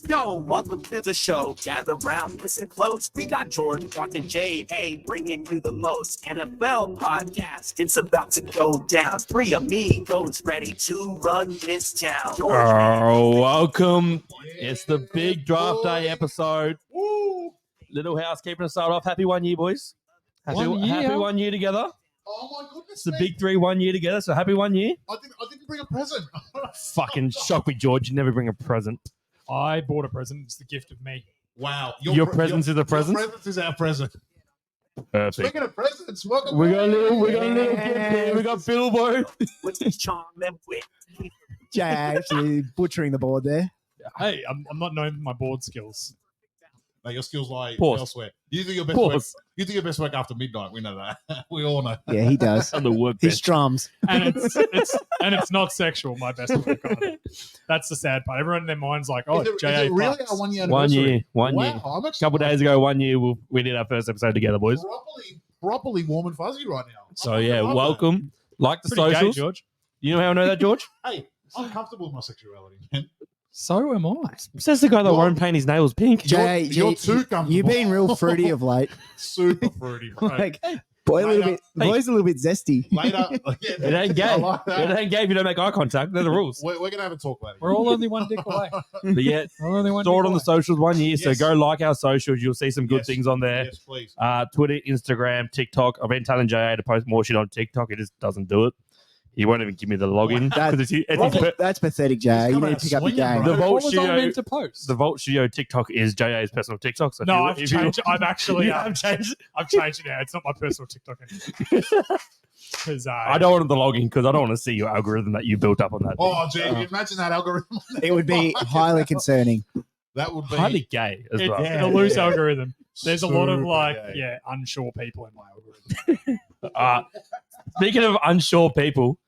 Yo, welcome to the show. Gather round, listen close. We got George, Martin, J.A. bringing you the most NFL podcast. It's about to go down. Three amigos ready to run this town. Welcome. It's the big draft day episode. Little housekeeping to start off. Happy 1 year, boys. Happy 1 year together. Oh my goodness! It's the big 3 1 year together. So happy 1 year. I didn't bring a present. Fucking shock me, George. You never bring a present. I bought a present. It's the gift of me. Wow! Your presence is a present? Your presence is our present. Perfect. Speaking of presents, welcome. We got a little gift here. We got Bilbo. With his charm and wit. Jay actually butchering the board there. Hey, I'm not known for my board skills. No, your skills lie Pause. elsewhere. You do your best work. Pause. You do your best work after midnight. We know that. We all know. Yeah, he does. On the He workbench. strums. And it's not sexual, my best work on it. That's the sad part. Everyone in their mind's like, oh, is it J.A. really fucks. our 1 year 1 anniversary? year. 1 year. Wow, I'm A couple days ago, 1 year, we did our first episode together, boys. properly warm and fuzzy right now. So, I yeah, love that. welcome. Like the Pretty gay, socials. George. You know how I know that, George? Hey, I'm comfortable with my sexuality, man. So am I. Says the guy that You're- won't paint his nails pink. Jay, you're too comfortable. You've been real fruity of late. Super fruity, bro. Like, boy, a little bit, boy's a little bit zesty. Later. It ain't gay. I like that. It ain't gay if you don't make eye contact. They're the rules. We're going to have a talk later. We're all only one dick away. But yeah, We're only one store it dick on the away. socials 1 year. So Yes. go like our socials. You'll see some good Yes. things on there. Yes, please. Twitter, Instagram, TikTok. I've been telling JA to post more shit on TikTok. He just doesn't do it. He won't even give me the login. That- 'Cause it's his That's pathetic, Jay. You coming need out to pick up your swinging, game. bro. The Vault What was I Studio. meant to post? The Vault Studio TikTok is JA's personal TikTok. So if No, you- I've if you- changed. I've actually You have changed. I've changed it now. It's not my personal TikTok anymore. Because I don't want the login because I don't want to see your algorithm that you built up on that. Oh, gee, can you imagine that algorithm? It would be highly concerning. That would be Highly gay as well. It's a loose algorithm. There's a lot of super like, gay. unsure people in my algorithm. Speaking of unsure people,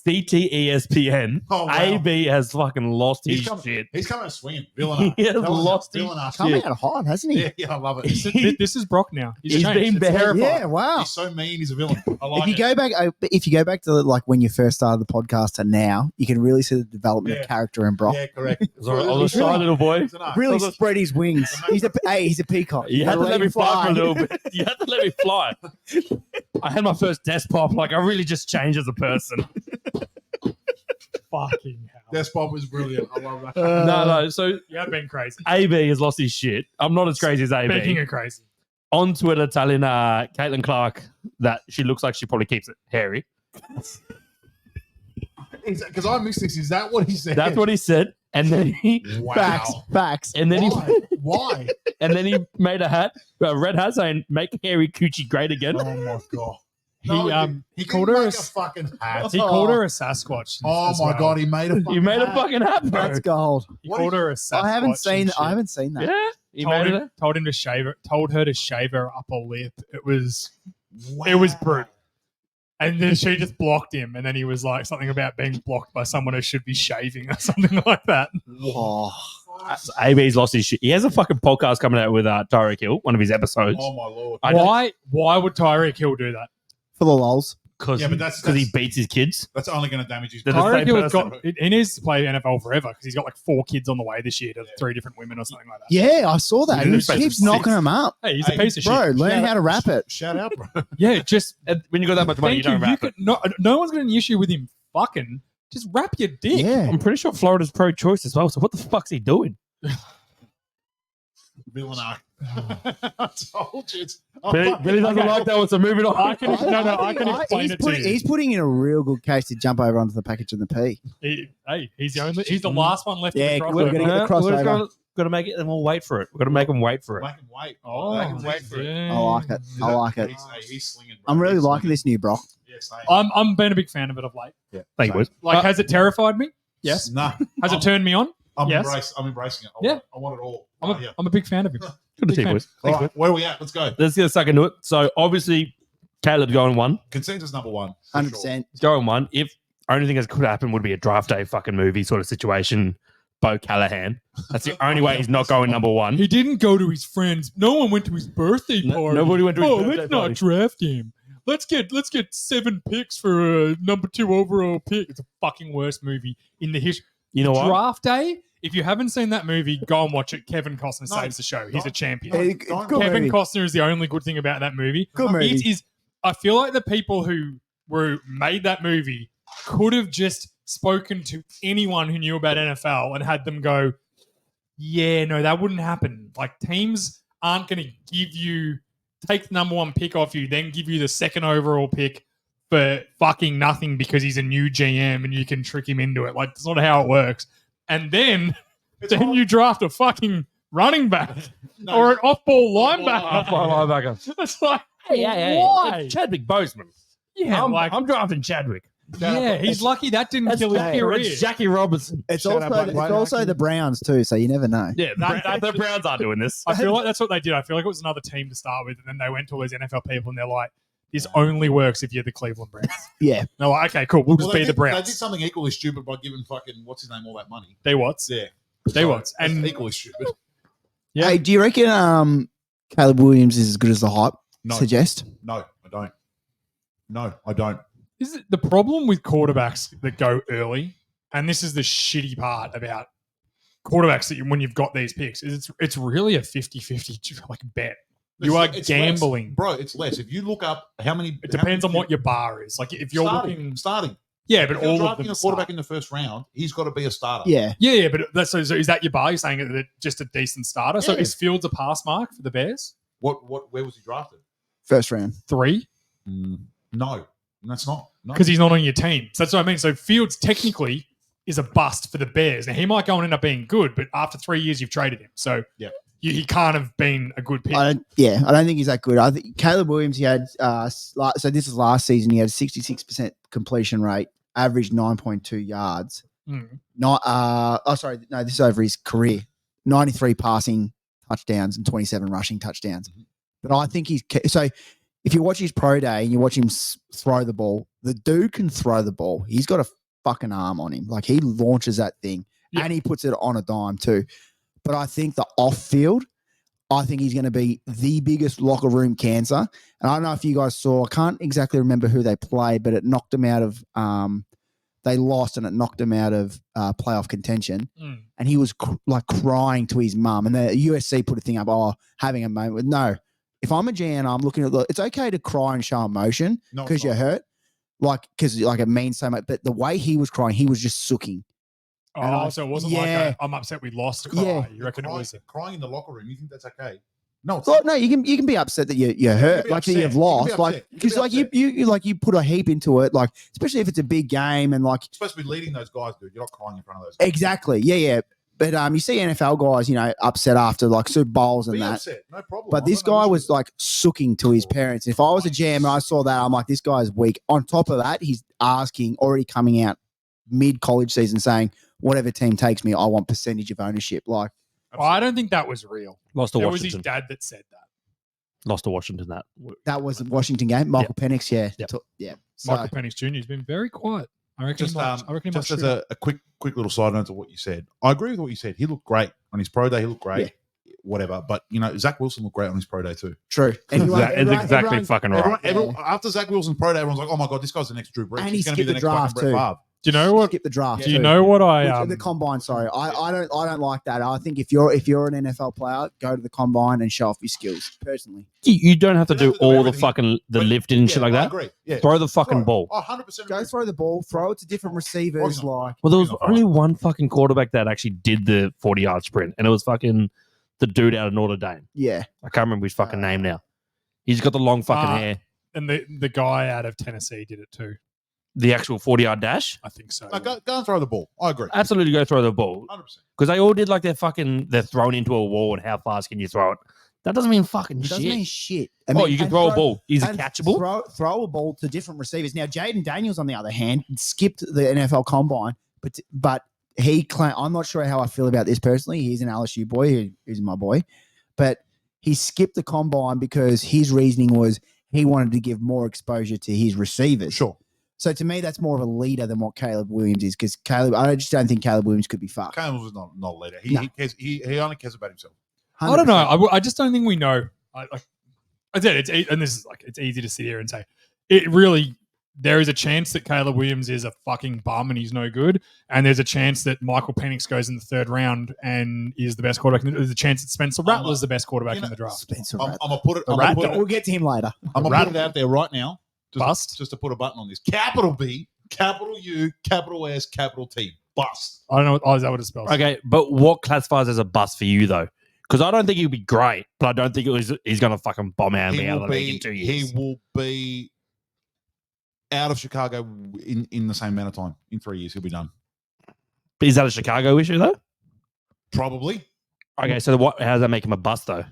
CTESPN, Oh, wow. AB has fucking lost his He's coming, shit. he's coming out swinging. Villain. He has lost his Coming out hot, hasn't he? Yeah, I love it. This is Brock now. He's changed. been It's better. terrifying. Yeah, wow. He's so mean. He's a villain. I like If you it. go back to like when you first started the podcast to now, you can really see the development Yeah. of character in Brock. Yeah, correct. On the side, little boy. It's enough. Really Those are- spread his wings. He's a peacock. You had to Gotta let me him fly for a little bit. You had to let me fly. I had my first desk pop. Like, I really just changed as a person. Fucking hell. Despot was brilliant. I love that. No. So, You have been crazy. AB has lost his shit. I'm not as crazy as AB. Speaking of crazy. On Twitter, telling Caitlin Clark that she looks like she probably keeps it hairy. Because I missed this. Is that what he said? That's what he said. And then he Wow. Facts. and then he Why? and then he made a red hat saying "Make hairy coochie great again." Oh my god. He he called didn't her make a- a fucking hat. He called her a Sasquatch. Oh as my well. god, he made a fucking You made a hat. fucking hat, bro. That's gold. He What called did her a Sasquatch. I haven't seen. and I shit. haven't seen that. Yeah, he Told made him, it. told him to shave her. Told her to shave her upper lip. It was Wow. brutal. And then she just blocked him. And then he was like something about being blocked by someone who should be shaving or something like that. Oh, AB's lost his shit. He has a fucking podcast coming out with Tyreek Hill, one of his episodes. Oh my lord. I don't- Why would Tyreek Hill do that? for the lols. Because Yeah, but that's- he beats his kids. That's only going to damage his. They're the Tyreek same Hill has person. got. He needs to play NFL forever because he's got like 4 kids on the way this year to 3 different women or something like that. Yeah, I saw that. He He was keeps six. knocking them up. Hey, he's Hey, a piece of Bro, shit. learn how to wrap it. Shout out, bro. Yeah, just And when you got that much money, you don't rap it. no one's got an issue with him fucking. Just wrap your dick. Yeah. I'm pretty sure Florida's pro-choice as well. So what the fuck's he doing? Villain. I told you. Billy doesn't like that one, so moving on. I can explain he's it to you. He's putting in a real good case to jump over onto the package and the P. He's the last one left. Yeah, in the we're crossover. gonna get the crossover. Got to make it, and we'll wait for it. We're gonna make him wait for it. Make him wait. Oh, Make him wait for it. yeah. I like it. I like it. He's slinging. Bro. I'm really He's liking slinging. this new Brock. Yeah, same. I'm been a big fan of it of late. Yeah, Thank you, same. boys. Like, has it terrified me? Yes. No. Has it turned me on? I'm Yes. embracing it. Yeah. I want it all. I'm a big fan of him. Good to see you, boys. All Thanks, right, where are we at? Let's go. Let's get stuck into it. So obviously, Caleb's going one. Consensus number one. for 100%. He's going one. If only thing that could happen would be a draft day fucking movie sort of situation. Bo Callahan. That's the only way he's not going number one. He didn't go to his friends. No one went to his birthday party. Nobody went to his birthday let's not party. draft him. Let's get 7 picks for a number 2 overall pick. It's the fucking worst movie in the history. You know what? Draft day If you haven't seen that movie, go and watch it. Kevin Costner No, saves the show. He's a champion. Hey, Don't- good Kevin movie. Costner is the only good thing about that movie. Good movie. It is. I feel like the people who made that movie could have just spoken to anyone who knew about NFL and had them go, "Yeah, no, that wouldn't happen. Like teams aren't going to take the number 1 pick off you, then give you the 2nd overall pick for fucking nothing because he's a new GM and you can trick him into it. Like that's not how it works. And then you draft a fucking running back No, or an off-ball Off-ball linebacker. Linebacker. It's like, Hey, why? it's Chadwick Boseman. Yeah, I'm drafting Chadwick. yeah, he's lucky that didn't kill his career. It's Jackie Robinson. It's Shout out, also, Black it's also the Browns too, so you never know. Yeah, the Browns aren't doing this. I feel like that's what they did. I feel like it was another team to start with, and then they went to all these NFL people, and they're like, "This only works if you're the Cleveland Browns." Yeah. And they're like, "Okay, cool, we'll just Well, be the They Browns." did something equally stupid by giving fucking what's his name all that money. They what's? Yeah, They what's? and And equally stupid. Yeah. Hey, do you reckon Caleb Williams is as good as the hype No. suggest? No, I don't. No, I don't. is it the problem with quarterbacks that go early? And this is the shitty part about quarterbacks when you've got these picks is it's really a 50-50 like bet. You are It's gambling. less. Bro. It's less. If you look up how many, It depends on what your bar is. Like if you're looking, starting. yeah, but If you're all of drafting them a quarterback start. in the first round, he's got to be a starter. Yeah. Yeah, but that's so is that your bar? You're saying that just a decent starter. So Yeah. is Fields a pass mark for the Bears? Where was he drafted? First round. 3? No, that's not. No. Because he's not on your team. So that's what I mean. So Fields technically is a bust for the Bears. Now he might go and end up being good, but after 3 years you've traded him. So Yeah. he can't have been a good pick. I don't think he's that good. I think Caleb Williams, he had so this is last season. He had a 66% completion rate, averaged 9.2 yards. Mm. This is over his career. 93 passing touchdowns and 27 rushing touchdowns. But I think so. If you watch his pro day and you watch him throw the ball, the dude can throw the ball. He's got a fucking arm on him. Like he launches that thing and he puts it on a dime too. But I think the off field, I think he's going to be the biggest locker room cancer. And I don't know if you guys saw, I can't exactly remember who they played, but it knocked them out of, they lost and it knocked them out of playoff contention. Mm. And he was crying to his mum. And the USC put a thing up, having a moment. No, if I'm a GM, I'm looking at it's okay to cry and show emotion No, it's because you're not. hurt. Because it means so much. But the way he was crying, he was just sooking. Oh, so it wasn't like yeah. I'm upset we lost. Cry. Yeah. You reckon it was? Crying in the locker room? You think that's okay? No, it's Well, not. no, you can be upset that you're hurt, be like that upset. you've You lost, can be like upset. You can because be like upset. you put a heap into it, like especially if it's a big game and like You're supposed to be leading those guys, dude. You're not crying in front of those guys. exactly, yeah. But you see NFL guys, upset after like Super Bowls and Be that. upset. No problem. But this guy was like sooking to his parents. If I was a GM and I saw that, I'm like, this guy's weak. On top of that, he's already coming out mid-college season saying, whatever team takes me, I want percentage of ownership. Like, Well, I don't think that was real. Lost to It was his Washington. dad that said that. Lost to Washington. that was the Washington game. Michael Penix, yeah. Yep. Yeah. So, Michael Penix Jr. has been very quiet. I reckon. Just, I reckon he might just as shoot. a quick little side note to what you said. I agree with what you said. He looked great on his pro day. He looked great. Whatever. But, Zach Wilson looked great on his pro day too. true. It's exactly fucking right. Everyone, after Zach Wilson's pro day, everyone's like, oh my God, this guy's the next Drew Brees. And he He's going to be skipped the the next fucking draft Brett too. Favre. Do you know what? Skip the draft. Do you too. know what I? The combine, sorry. I don't like that. I think if you're an NFL player, go to the combine and show off your skills, personally. You don't have to You do don't have to do all the everything. fucking But- lifting and shit like I that. agree. Yeah. Throw the fucking ball. Oh, 100% Go agree. throw the ball, throw it to different receivers. Like, Well, there was Not only fine. one fucking quarterback that actually did the 40-yard sprint, and it was fucking the dude out of Notre Dame. yeah. I can't remember his fucking name now. He's got the long fucking hair. And the guy out of Tennessee did it too. The actual 40-yard dash. I think so. No, go and throw the ball. I agree. Absolutely go throw the ball. 100%. Because they all did like they're thrown into a wall and how fast can you throw it? That doesn't mean fucking It shit. doesn't mean shit. You can and throw a ball. Is it and catchable? Throw a ball to different receivers. Now, Jaden Daniels, on the other hand, skipped the NFL Combine, but he claimed, I'm not sure how I feel about this personally. He's an LSU boy, who's my boy, but he skipped the Combine because his reasoning was he wanted to give more exposure to his receivers. Sure. So to me, that's more of a leader than what Caleb Williams is, because I just don't think Caleb Williams could be fucked. Caleb was not a leader. No. He only cares about himself. I don't 100%. know. I just don't think we know. I said it's and this is like it's easy to sit here and say it really there is a chance that Caleb Williams is a fucking bum and he's no good. And there's a chance that Michael Penix goes in the third round and is the best quarterback. There's a chance that Spencer Rattler's the best quarterback in the draft. Spencer I'm Rattler. gonna put it. I'm Rat- gonna put We'll it, get to him later. I'm gonna put it out there right now. Bust. Just to put a button on this. Capital B, capital U, capital S, capital T. Bust. I don't know. Oh, is that what it spells? Okay, but what classifies as a bust for you though? Because I don't think he'll be great, but I don't think he's going to fucking bomb out and be out of the league in 2 years. He will be out of Chicago in the same amount of time. In 3 years, he'll be done. But is that a Chicago issue though? Probably. Okay, so how does that make him a bust though?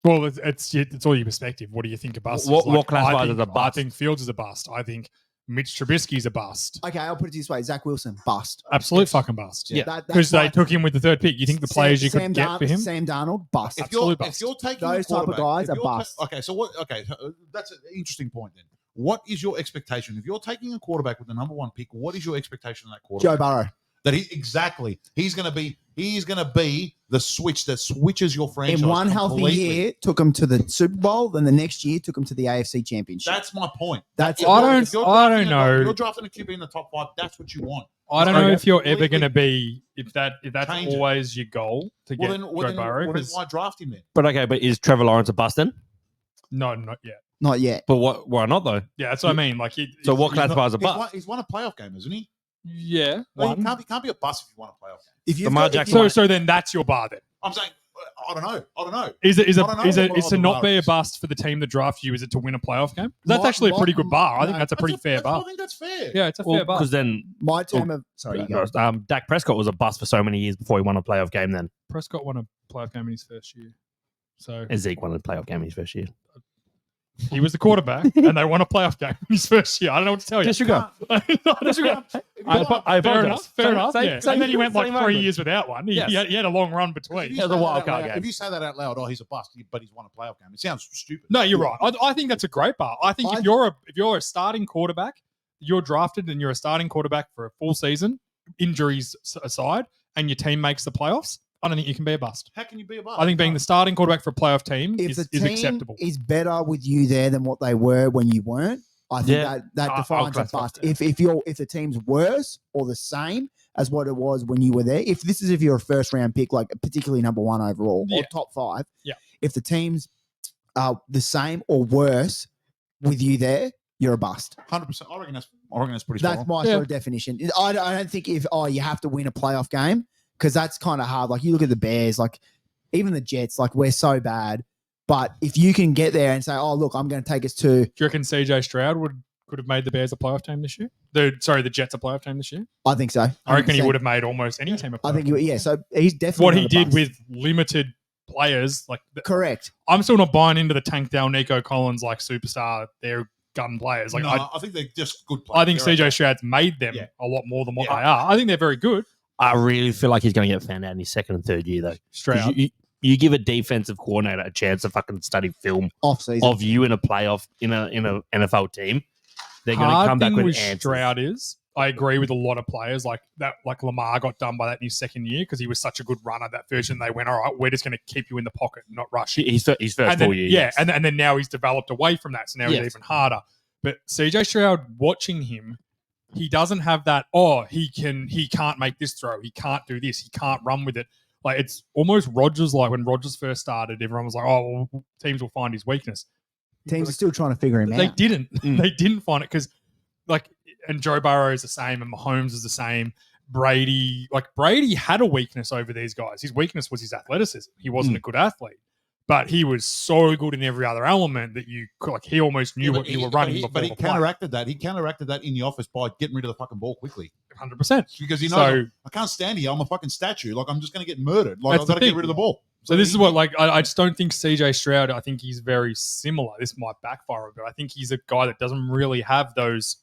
Well, it's all your perspective. What do you think a bust is? What classifies as a I bust? think Fields is a bust. I think Mitch Trubisky's a bust. Okay, I'll put it this way: Zach Wilson, bust. Absolute fucking bust. Yeah. Because they took him with the third pick. You think the players you could get for him? Sam Darnold, bust. If you're Absolute taking Those the type of quarterback- guys if are you're bust. Okay, so what? Okay, that's an interesting point. Then, what is your expectation if you're taking a quarterback with the number one pick? What is your expectation of that quarterback? Joe Burrow. That he's going to be the switch that switches your franchise In one healthy completely. year, took him to the Super Bowl. Then the next year, took him to the AFC Championship. That's my point. That's If I you're- don't- if you're I drafting don't a guy- know. if you're drafting a QB in the top 5. That's what you want. I don't know Okay. if you're ever Completely. going to be if that's Change it. always your goal to get Joe Burrow. Well, then 'cause- why draft him then? But is Trevor Lawrence a bust then? no, not yet. Not yet. But why not though? Yeah, that's what I mean. Like, So what he's not- classifies a He's won, bust? he's won a playoff game, isn't he? Yeah, Well, one. he can't be a bust if you won a playoff game. If you've Lamar got- if Jackson- you- So then that's your bar then. I'm saying, I don't know. Is it I don't know what to the not bar be a is. bust for the team that drafts you? Is it to win a playoff game? That's My- actually a pretty good bar. I think no, that's a pretty fair bar. I think that's fair. Yeah, it's a fair bar. Because then my term of sorry, you go. Dak Prescott was a bust for so many years before he won a playoff game. Then Prescott won a playoff game in his first year, so and Zeke won a playoff game in his first year. he was the quarterback, and they won a playoff game in his first year. I don't know what to tell you. Disregard. Disregard. I Fair apologize. enough. Fair enough. Same- Yeah. same- And then he went like same 3 moment. years without one. He, Yes. he had a long run If between. you Yeah, say the that wild out card loud- game. If you say that out loud, he's a bust, but he's won a playoff game. It sounds stupid. No, you're right. I think that's a great bar. I think if you're a starting quarterback, you're drafted and you're a starting quarterback for a full season, injuries aside, and your team makes the playoffs, I don't think you can be a bust. How can you be a bust? I think being the starting quarterback for a playoff team If is the team acceptable. is better with you there than what they were when you weren't, I think Yeah, that I'll defines a classify bust. that. If the team's worse or the same as what it was when you were there, if you're a first round pick, like particularly number 1 overall or Yeah. top 5, Yeah. if the team's the same or worse with you there, you're a bust. 100%. I reckon that's pretty spot That's on. my Yeah. sort of definition. I don't think you have to win a playoff game because that's kind of hard. Like you look at the Bears, like even the Jets, like we're so bad. But if you can get there and say, "Oh, look, I'm going to take us to," Do you reckon CJ Stroud could have made the Bears a playoff team this year? The Jets a playoff team this year? I think so. I reckon he 100%. would have made almost any team a playoff I think team. yeah. So he's definitely What he not a did bust. with limited players, like correct. I'm still not buying into the Tank Dell, Nico Collins like superstar. They're gun players. Like No, I I think they're just good players. I think They're CJ okay. Stroud's made them Yeah. a lot more than what Yeah. they are. I think they're very good. I really feel like he's going to get found out in his second and third year though. 'Cause Stroud. You give a defensive coordinator a chance to fucking study film Off season. of you in a playoff in a NFL team, they're going to Hard come back thing with with answers. Stroud is I agree with a lot of players like that. Like Lamar got done by that in his second year because he was such a good runner that first, and they went, "All right, we're just going to keep you in the pocket, not rush you." His first And full then, year, yeah, yes. and then now he's developed away from that, so now Yes. he's even harder. But CJ Stroud, watching him, he doesn't have that. Oh, he can't make this throw. He can't do this. He can't run with it. Like it's almost Rodgers. Like when Rodgers first started, everyone was like, "Oh, well, teams will find his weakness." Teams are still trying to figure him They out. didn't. Mm. They didn't find it because, like, and Joe Burrow is the same, and Mahomes is the same. Brady had a weakness over these guys. His weakness was his athleticism. He wasn't a good athlete, but he was so good in every other element that he almost knew what you were running But before he the play. counteracted that. He counteracted that in the office by getting rid of the fucking ball quickly 100%. because he knows So- I can't stand here. I'm a fucking statue. Like I'm just going to get murdered. Like That's I've got to the get thing. rid of the ball. So this is what, like, I just don't think CJ Stroud. I think he's very similar. This might backfire, but I think he's a guy that doesn't really have those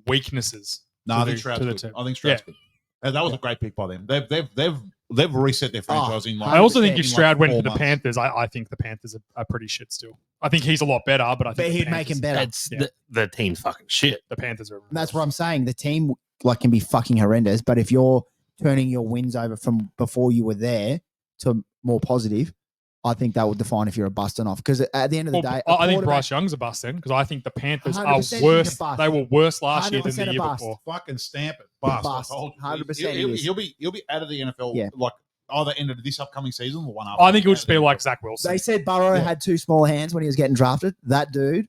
weaknesses. No, to I think the- Stroud's to the good. team. I think Stroud's good. And that was a great pick by them. They've reset their franchise in. Like, I also think 100% if in Stroud went 4 to the months. Panthers, I think the Panthers are pretty shit still. I think he's a lot better, but I think But the he'd make him better. That's Yeah. the team's fucking shit. The Panthers are. And that's what I'm saying. The team like can be fucking horrendous, but if you're turning your wins over from before you were there to more positive, I think that would define if you're a bust or not. Because at the end of the day, I think Bryce Young's a bust then because I think the Panthers are 100% worse. he's a bust. They were worse last year than 100% the a year bust. before. Fucking stamp it. Bust. Bust. 100% He'll be out of the NFL Yeah. like either end of this upcoming season or one after. I think it'll just be like Zach Wilson. They said Burrow had too small hands when he was getting drafted. That dude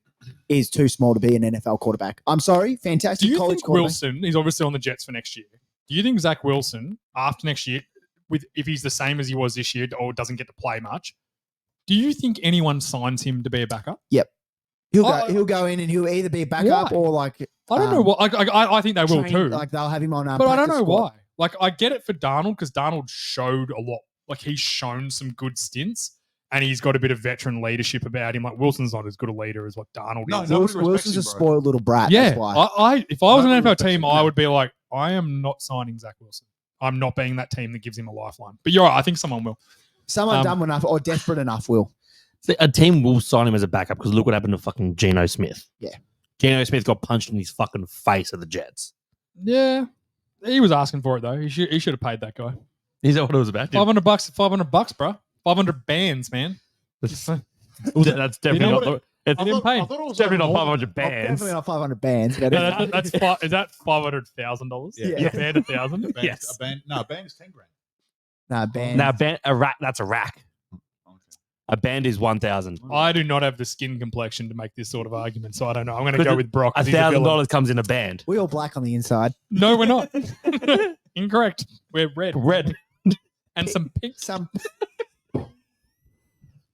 is too small to be an NFL quarterback. I'm sorry, fantastic Do you college think quarterback. Wilson? He's obviously on the Jets for next year. Do you think Zach Wilson after next year, if he's the same as he was this year or doesn't get to play much, do you think anyone signs him to be a backup? He'll go in and he'll either be a backup Why? or like I don't know what. I think they will train- too. Like they'll have him on. But I don't practice know squad. why. Like, I get it for Darnold because Darnold showed a lot. Like, he's shown some good stints and he's got a bit of veteran leadership about him. Like, Wilson's not as good a leader as what Darnold No, is. no. Wilson's Nobody respects a him, bro. spoiled little brat. Yeah. That's why. If I was an Nobody NFL respects team, him. I would be like, I am not signing Zach Wilson. I'm not being that team that gives him a lifeline. But you're right. I think someone will. Someone dumb enough or desperate enough will. A team will sign him as a backup because look what happened to fucking Geno Smith. Yeah. Geno Smith got punched in his fucking face at the Jets. Yeah. He was asking for it, though. He should have paid that guy. Is that what it was about? $500, $500, bro. 500 bands, man. That's definitely know not. what The, it's I didn't thought- pay. I thought it was definitely like not more- 500 bands. Definitely not 500 bands. But No, is that $500,000? Yeah. A band 1,000. A band, Yes. a band, no, a band is 10 grand. nah, band. Now, a rack. That's a rack. A band is 1,000. I do not have the skin complexion to make this sort of argument, so I don't know. I'm going to go with Brock. 'cause he's a villain. $1,000 comes in a band. We all black on the inside. No, we're not. Incorrect. We're red. Red. And some pink. Some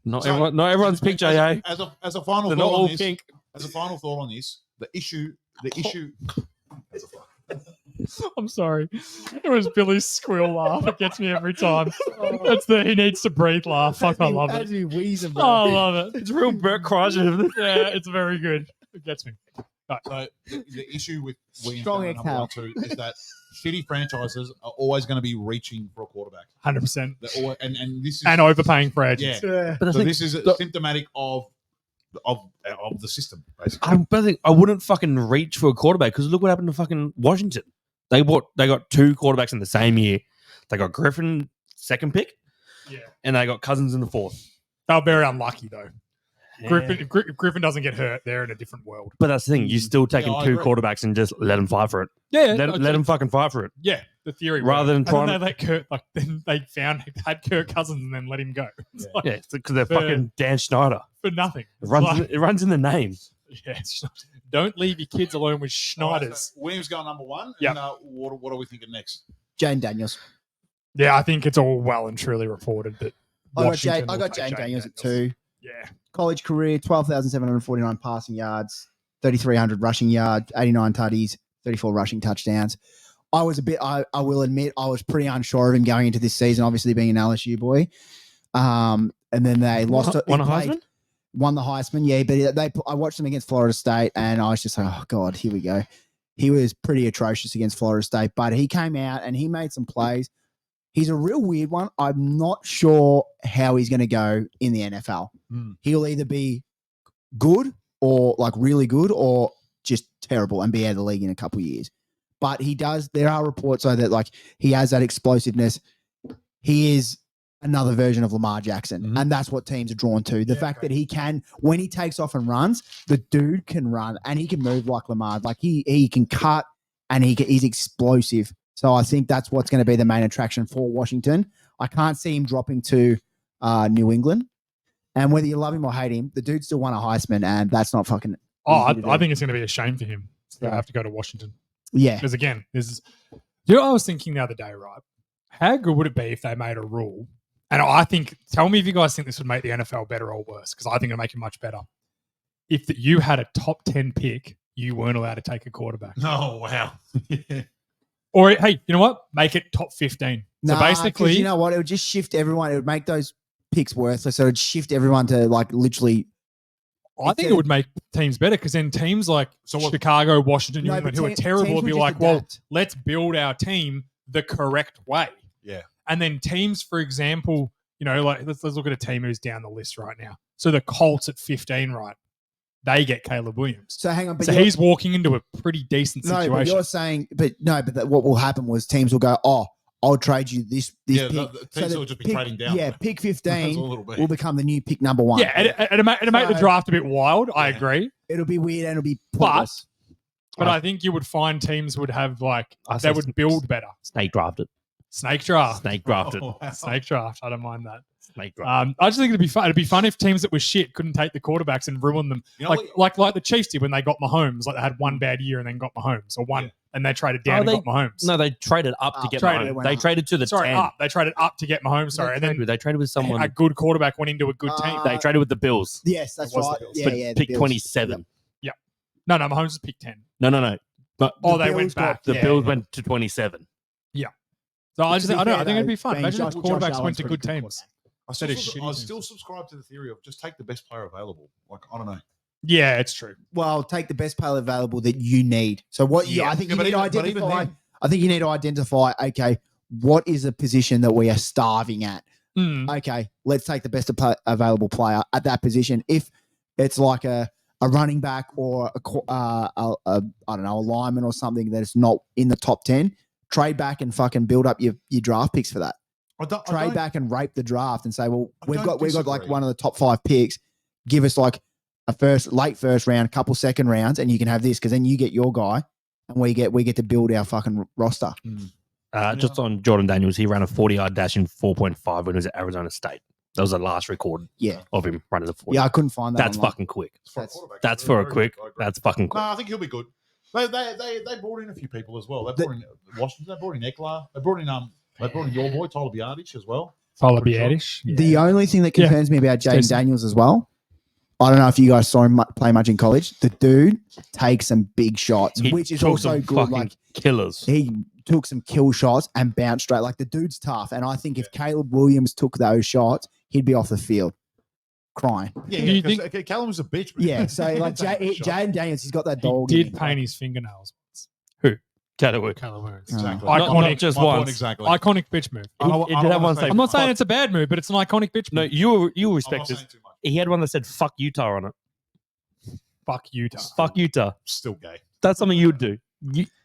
Not So- everyone's pink, JA. As a final They're thought not all on this, pink. as a final thought on this, the issue. I'm sorry. It was Billy's squeal laugh. It gets me every time. It's the he needs to breathe laugh. Fuck, I love it. you wheezing, Oh, I love it. It's real Bert Kreischer. Yeah, it's very good. It gets me. So the issue with Williams Strong going number exhale. 1, 2 is that shitty franchises are always going to be reaching for a quarterback. 100%. They're always, and this is And overpaying for agents. yeah. But I So think, this is symptomatic of the system, basically. but I think I wouldn't fucking reach for a quarterback because look what happened to fucking Washington. They got 2 quarterbacks in the same year. They got Griffin second pick, Yeah. and they got Cousins in the 4th. They were very unlucky, though. Griffin doesn't get hurt. They're in a different world. But that's the thing. You're still taking I 2 agree. quarterbacks and just let them fight for it. Yeah. Let them fucking fight for it. Yeah, the theory. Rather worked. than And trying then they let Kurt, then they had Kirk Cousins and then let him go. It's like, Yeah, because they're Fair. fucking Dan Schneider. for nothing. It runs, Like, it runs in the name. yeah, it's not- don't leave your kids alone with All right, Schneiders. so Williams going number 1. Yep. And what are we thinking next? Jane Daniels. Yeah, I think it's all well and truly reported that I Washington got will take Jane Daniels at 2. Yeah. College career, 12,749 passing yards, 3,300 rushing yards, 89 tutties, 34 rushing touchdowns. I will admit, I was pretty unsure of him going into this season, obviously being an LSU boy. And then they lost it. Won a he played- Heisman? Won the Heisman, yeah. But I watched them against Florida State, and I was just like, oh, God, here we go. He was pretty atrocious against Florida State, but he came out and he made some plays. He's a real weird one. I'm not sure how he's going to go in the NFL. He'll either be good or like really good or just terrible and be out of the league in a couple of years. But he does. There are reports so that like he has that explosiveness. He is another version of Lamar Jackson, and that's what teams are drawn to. The fact that he can, when he takes off and runs, the dude can run and he can move like Lamar. Like he can cut and he's explosive. So I think that's what's going to be the main attraction for Washington. I can't see him dropping to New England. And whether you love him or hate him, the dude still won a Heisman, and that's not fucking. Oh, easy to I do. think it's going to be a shame for him to Yeah. have to go to Washington. Yeah. Because again, this is. You know, what I was thinking the other day, right? How good would it be if they made a rule? And I think, tell me if you guys think this would make the NFL better or worse, because I think it'll make it much better. If you had a top 10 pick, you weren't allowed to take a quarterback. Oh, wow. Or, hey, you know what? Make it top 15. So Nah, 'cause basically, you know what? It would just shift everyone. It would make those picks worthless. So it would shift everyone to like literally. I think it would make teams better because then teams like Chicago, Washington, New No, England, but who are teams terrible, would would be just like, well, adapt. let's build our team the correct way. Yeah. And then teams, for example, you know, like let's look at a team who's down the list right now. So the Colts at 15, right? They get Caleb Williams. So hang on, but So you're- he's walking into a pretty decent no, but situation. you're saying, but what will happen was teams will go, oh, I'll trade you this Yeah, pick. the teams that will just be pick- trading down. Yeah, pick That's 15 all it'll be. will become the new pick number 1. Yeah, it'll make the So- draft a bit wild. I Yeah. agree. It'll be weird and it'll be But- pointless. But I think you would find teams would have like I they say would build better. Snake drafted. Snake draft. Snake drafted. Oh, wow. Snake draft. I don't mind that. Snake drafted. I just think it'd be fun. It'd be fun if teams that were shit couldn't take the quarterbacks and ruin them, You know like the Chiefs did when they got Mahomes. Like they had one bad year and then got Mahomes, or one Yeah. and they traded down Oh, and got Mahomes. No, they traded up to get traded. Mahomes. They traded to the sorry, 10. up. They traded up to get Mahomes. Sorry, and then They traded with someone. a good quarterback went into a good team. Uh, They traded with the Bills. Yes, that's It was the right. Bills. Yeah, but yeah. the pick Bills. 27. No, Mahomes was pick 10. No. But Oh, The they Bills went back. the Yeah, Bills yeah. went to 27. So I To just be I don't know. fair, I think it'd be though, fun. being Imagine if Josh quarterbacks Allen's went to pretty good good teams. I That is still, shitty I teams. still subscribe to the theory of just take the best player available. Like, I don't know. Yeah, it's true. Well, take the best player available that you need. So what you, I think you but need to even- but even identify. then- I think you need to identify. Okay, what is a position that we are starving at? Hmm. Okay, let's take the best available player at that position. If it's like a running back or I don't know, a lineman or something that is not in the top 10, trade back and fucking build up your draft picks for that. I don't, I Trade don't- back and rape the draft and say, well, I we've don't got like disagree. one of the top 5 picks. Give us like a late first round, couple second rounds, and you can have this because then you get your guy, and we get to build our fucking roster. Just on Jordan Daniels, he ran a 40-yard dash in 4.5 when he was at Arizona State. That was the last record Yeah, of him running the 40. yeah, I couldn't find that. That's online. fucking quick. for a that's- quarterback, That's I for a agree. quick. I agree. That's fucking quick. No, I think he'll be good. They brought in a few people as well. They brought in Washington. They brought in Eckler. They brought in your boy Tyler Biadasz as well. Tyler Pretty sure. Biadasz. The only thing that concerns me about Jaden Jason. Daniels as well, I don't know if you guys saw him play much in college. The dude takes some big shots, He which is took also some good. fucking Like killers. he took some kill shots and bounced straight. Like the dude's tough, and I think if Caleb Williams took those shots, he'd be off the field crying. Yeah, Do you yeah. 'Cause, okay, Callum was a bitch. but- Yeah, so like Take a shot. Jaden Daniels, he's got that He dog. in did him. paint his fingernails. Callaway. Caleb Williams. Exactly. Oh. Iconic. Not just My point once. exactly. Iconic bitch move. I don't- He I did don't have wanna one say- say, I'm not saying fuck- it's a bad move, but it's an iconic bitch No, move. you I'm not respect saying it. too much. He had one that said "fuck Utah" on it. Fuck Utah. Fuck Utah. Still gay. That's something you would do.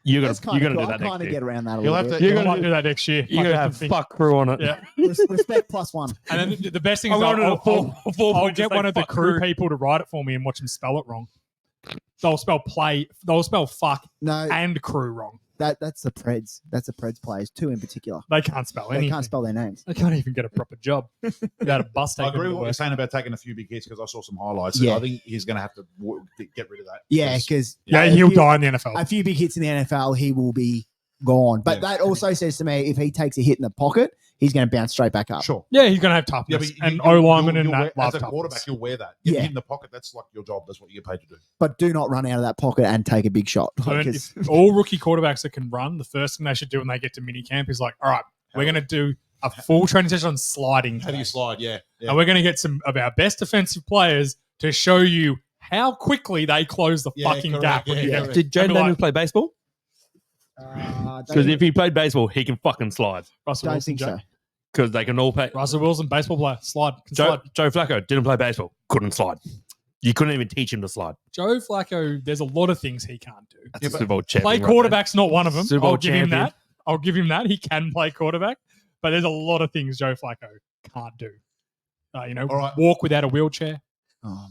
You're That's gonna kinda do cool. that I next kind of year. get around that a You'll little have bit. to- You You're might gonna do that next year. You're gonna have fuck crew on it. Yeah. Respect +1. And then the best thing I'm is going to I'll, the four I'll point, get just one like, of the fuck crew people to write it for me and watch them spell it wrong. They'll spell fuck No, and crew wrong. that's the Preds. That's the Preds players, 2 in particular. They can't spell They anything. can't spell their names. They can't even get a proper job without a bus I taking agree them with to what you're work. saying about taking a few big hits because I saw some highlights. Yeah. I think he's going to have to get rid of that. Yeah, because Yeah, he'll die in the NFL. a few big hits in the NFL, he will be gone. But Yeah. that also says to me, if he takes a hit in the pocket, he's going to bounce straight back up. Sure. Yeah, he's going to have Yeah, toughness. but And you'll- O-lineman you'll and wear- that love as a quarterback, toughness. you'll wear that. Yeah. Get hit in the pocket. That's like your job. That's what you get paid to do. But do not run out of that pocket and take a big shot. Learn- Because- if all rookie quarterbacks that can run, the first thing they should do when they get to minicamp is like, all right, we're going to do a full training session on sliding. How do you today. slide? Yeah. Yeah. And we're going to get some of our best defensive players to show you how quickly they close the Yeah, fucking correct, gap. when yeah, you yeah. get- Did And Jaden be Daniels like, play baseball? Because if he played baseball, he can fucking slide. Russell don't Wilson, think so. Because they can all play. Russell Wilson, baseball player, slide. Can slide. Joe Flacco didn't play baseball. Couldn't slide. You couldn't even teach him to slide. Joe Flacco, there's a lot of things he can't do. That's Yeah, a but- Super Bowl champion. Play right there. quarterback's not one of them. Super Bowl I'll give him champion. that. I'll give him that. He can play quarterback, but there's a lot of things Joe Flacco can't do. All right. Walk without a wheelchair, Oh,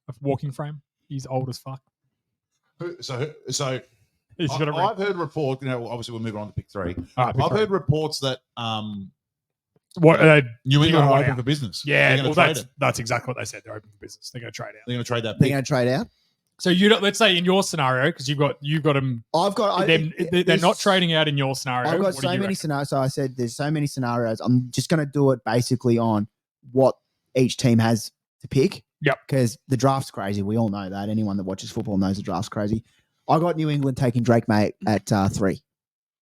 a walking frame. He's old as fuck. So He's got a ring. I've heard reports. Obviously we're moving on to pick 3. All right, pick I've three. heard reports that What? New You England gotta are want open out. for business. Yeah, They're going well, to trade it. that's exactly what they said. They're open for business. They're going to trade out. They're going to trade that they're pick. going to trade out. So you don't. Let's say in your scenario, because you've got them. I've got. They're not trading out in your scenario. I've got What do so you many reckon? scenarios. So I said there's so many scenarios. I'm just going to do it basically on what each team has to pick. Yep. Because the draft's crazy. We all know that. Anyone that watches football knows the draft's crazy. I got New England taking Drake May at 3.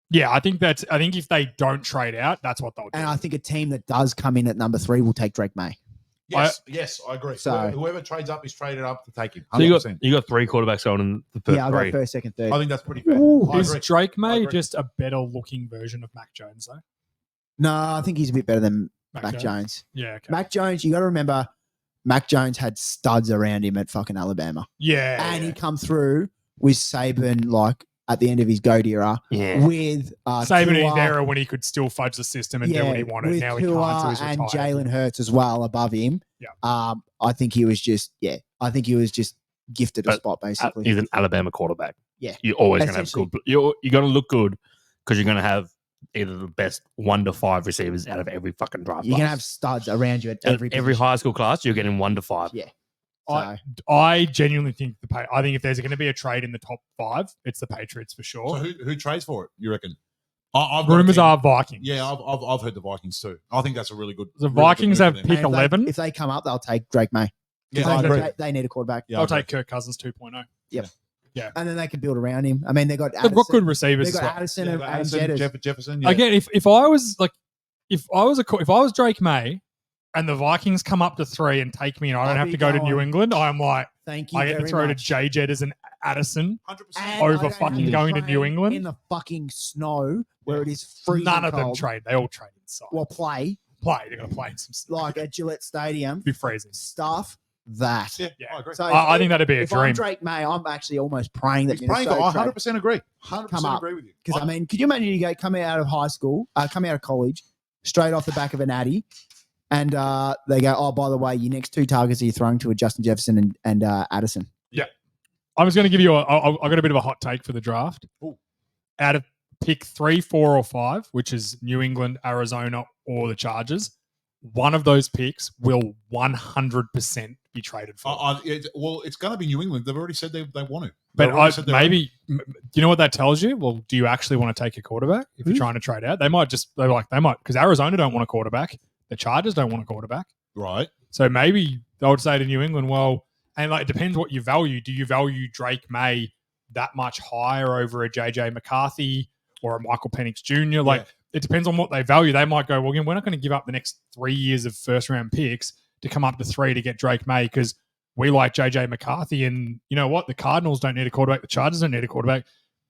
Yeah, I think if they don't trade out, that's what they'll do. And I think a team that does come in at number 3 will take Drake May. Yes, I agree. So- Whoever trades up is traded up to take him. So you 100%. got 3 quarterbacks going in the first Yeah, I 3. got first, second, third. I think that's pretty fair. Ooh. I Is agree. Drake I May agree. just a better looking version of Mac Jones though? No, I think he's a bit better than Mac Jones. Yeah. Okay. Mac Jones, you got to remember, Mac Jones had studs around him at fucking Alabama. Yeah. And he come through with Saban like at the end of his GOAT era Yeah. with Saving his Tua- era when he could still fudge the system and do what he wanted. with Now he can't, so Tua he's and retired. Jalen Hurts as well above him. Yeah. I think he was just gifted a But, spot basically. He's an Alabama quarterback. Yeah. You're always going to have Essentially. good. You're going to look good because you're going to have either the best 1 to 5 receivers out of every fucking draft. You're gonna have class. studs around you at every every high school class. You're getting 1 to 5. Yeah. I- So, I genuinely think I think if there's going to be a trade in the top 5, it's the Patriots for sure. So who trades for it? You reckon? I've got a Rumors team. are Vikings. Yeah, I've heard the Vikings too. I think that's a really good. The really good Vikings move have for them. pick and if they- 11. If they come up, they'll take Drake May. Yeah, They- I agree. They need a quarterback. Yeah, I'll I agree. take Kirk Cousins 2.0. And then they can build around him. I mean, they got They've got Addison. good receivers. They as got well. Addison Yeah, and Addison, Jettis. Jefferson. Yeah. Again, if I was Drake May and the Vikings come up to 3 and take me and I I'll don't have be to go to New going, England, I'm like, Thank you I get to very throw much. to Jay Jettis and Addison. 100%. And over I don't fucking have going to train New England. in the fucking snow where it is freezing None of them cold. trade. They all trade inside. Well, play They're going to play in some stuff. like at Gillette Stadium. Be freezing. Stuff that. Yeah, Yeah. I agree. So I think that'd be a if I'm dream. Drake May, I'm actually almost praying that He's praying for. Minnesota I trade. 100% agree. 100% Come up. agree with you. Because I mean, could you imagine you go coming out of high school, coming out of college, straight off the back of an Addy, and they go, "Oh, by the way, your next 2 targets are you throwing to a Justin Jefferson and Addison." I was going to give you I got a bit of a hot take for the draft. Ooh. Out of pick 3, 4, or 5, which is New England, Arizona, or the Chargers, one of those picks will 100% be traded for. It's going to be New England. They've already said they want to. But They've already said they're- maybe, do you know what that tells you? Well, do you actually want to take a quarterback if you're trying to trade out? They might, because Arizona don't want a quarterback. The Chargers don't want a quarterback. Right. So maybe they would say to New England, well, and like it depends what you value. Do you value Drake May that much higher over a JJ McCarthy or a Michael Penix Jr.? Like Yeah. it depends on what they value. They might go, well, again, we're not going to give up the next 3 years of first round picks to come up to 3 to get Drake May because we like JJ McCarthy. And you know what? The Cardinals don't need a quarterback. The Chargers don't need a quarterback.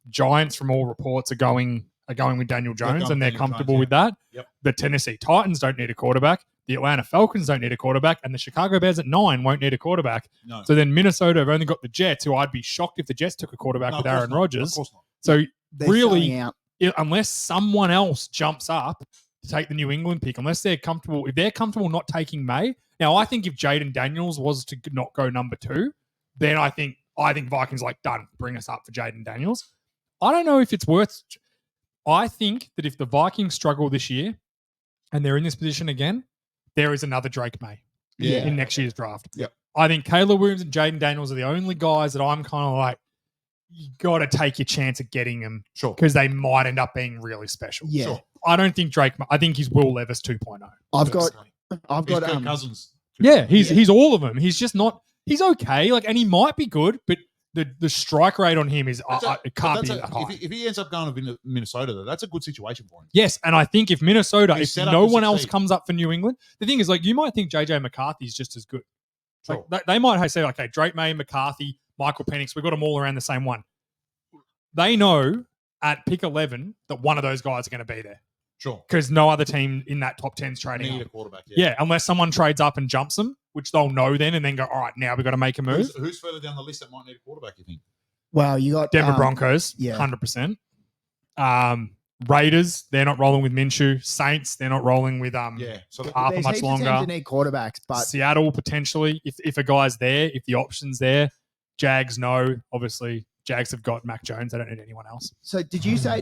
Giants, from all reports, are going with Daniel Jones, going and they're Daniel comfortable Jones, with that. Yep. The Tennessee Titans don't need a quarterback. The Atlanta Falcons don't need a quarterback, and the Chicago Bears at 9 won't need a quarterback. No. So then Minnesota have only got the Jets, who I'd be shocked if the Jets took a quarterback No, with of course Aaron not. Rodgers. Of course not. So They're Really? selling out. unless someone else jumps up to take the New England pick, unless they're comfortable, if they're comfortable not taking May. Now, I think if Jaden Daniels was to not go number 2, then I think Vikings like done. Bring us up for Jaden Daniels. I don't know if it's worth. I think that if the Vikings struggle this year and they're in this position again, there is another Drake May Yeah. in next year's draft. Yep. I think Caleb Williams and Jaden Daniels are the only guys that I'm kind of like, you got to take your chance at getting them Sure. because they might end up being really special. Yeah. Sure. I don't think Drake. I think he's Will Levis 2.0. I've got He's Kirk Cousins. Yeah, he's all of them. He's just not. He's okay. Like, and he might be good, but the strike rate on him is it can't be that high. If he ends up going to Minnesota, though, that's a good situation for him. Yes, and I think if Minnesota, He's if set up no to one else succeed. comes up for New England, the thing is, like, you might think JJ McCarthy's just as good. Sure. Like, they might say, okay, Drake May, McCarthy, Michael Penix, we've got them all around the same one. They know at pick 11 that one of those guys are going to be there Sure. because no other team in that top 10 is trading Need up. a quarterback. Yeah, unless someone trades up and jumps them, which they'll know then and then go, all right, now we've got to make a move. Who's further down the list that might need a quarterback, you think? Well, you got Denver Broncos, yeah. 100%. Raiders, they're not rolling with Minshew. Saints, they're not rolling with Yeah. So Arthur There's much heaps of teams longer. that need quarterbacks, but Seattle potentially, if a guy's there, if the option's there. Jags, no. Obviously, Jags have got Mac Jones. They don't need anyone else. so did you say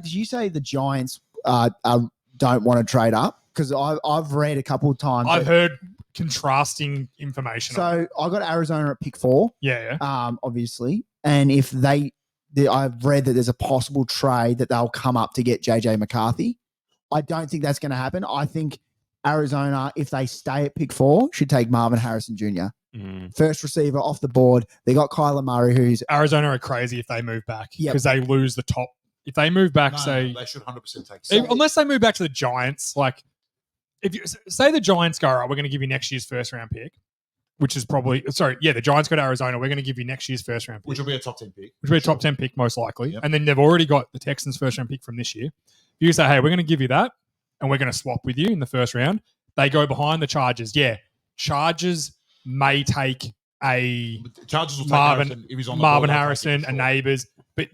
the Giants don't want to trade up? Because I've read a couple of times. I've heard contrasting information. on it. So I got Arizona at pick 4, Yeah. obviously, and if I've read that there's a possible trade that they'll come up to get JJ McCarthy. I don't think that's going to happen. I think Arizona, if they stay at pick 4, should take Marvin Harrison Jr. First receiver off the board. They got Kyler Murray, who's Arizona are crazy if they move back Yep. because they lose the top. If they move back, No, say, they should 100% take. unless they move back to the Giants, like if you say the Giants go, all right, we're going to give you next year's first round pick, which is probably, the Giants go to Arizona, we're going to give you next year's first round pick, Which will be a top 10 pick. which will be a top 10 pick most likely. Yep. And then they've already got the Texans' first round pick from this year. If you say, hey, we're going to give you that and we're going to swap with you in the first round, they go behind the Chargers. Yeah, Chargers may take a Chargers will take Marvin- Harrison if he's on the Marvin board, they'll take Harrison him, and sure. Neighbors, but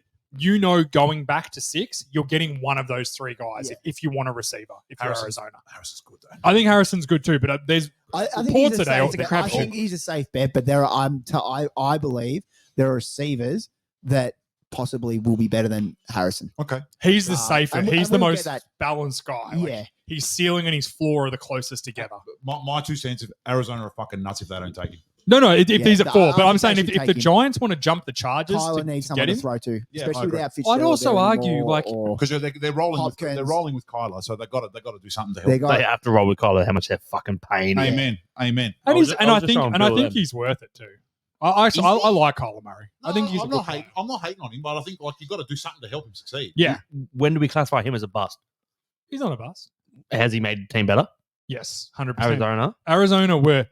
going back to 6, you're getting one of those 3 guys if you want a receiver. If you're Arizona, Harrison's good though. I think Harrison's good too. But there's I think reports he's a today. safe, The I crap think he's a safe bet, but there are I believe there are receivers that possibly will be better than Harrison. Okay. He's the safer. and He's the we'll get most that. balanced guy. Like, Yeah. his ceiling and his floor are the closest together. My 2 cents of Arizona are fucking nuts if they don't take him. No, if these are 4. I But I'm think saying they if should the take him. Giants want to jump the Chargers Tyler to needs get someone to him, throw to, Yeah, I especially agree. without Fitzgerald. I'd also there argue, anymore, like- or Because they're rolling Hopkins. they're rolling with Kyler, so they got to do something to help. they got They have to roll with Kyler. How much they're fucking paying. Amen. Amen. and I was he's, ju- and I I was just think showing and I Bill think then. he's worth it too. I like Kyler Murray. I think he's a I'm good not player. hating. I'm not hating on him, but I think like you got to do something to help him succeed. Yeah, When do we classify him as a bust? he's on a bus. Has he made the team better? Yes, 100%. Arizona. Arizona were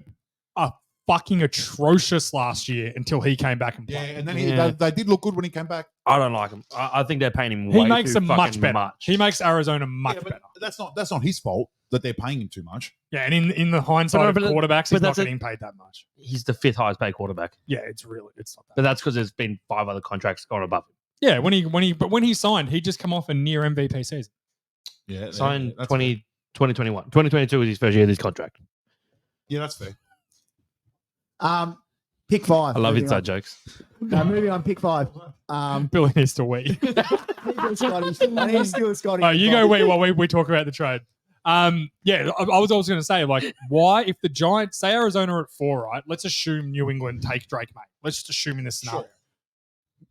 fucking atrocious last year until he came back and Yeah, played. and then Yeah. they did look good when he came back. I don't like him. I think they're paying him. He way makes too them much fucking better. Much. He makes Arizona much Yeah, but better. that's not his fault that they're paying him too much. Yeah, and in the hindsight But of no, but- quarterbacks, but he's not that's a- getting paid that much. He's the 5th highest paid quarterback, Yeah, it's not that. but that's because there's been 5 other contracts gone above him. Yeah, when he signed, he just come off a near MVP season. Yeah, Signed that's 2021. 2022 was his first year of this contract. fair. Yeah, that's fair. pick 5. I love moving inside on. jokes. Moving on, pick 5. Billy needs to wait. Scotty. I need to steal Scotty. You go wait while we talk about the trade. Yeah, I was always going to say, like, why if the Giants say Arizona are at 4, right? Let's assume New England take Drake May. Let's just assume in this scenario. Sure.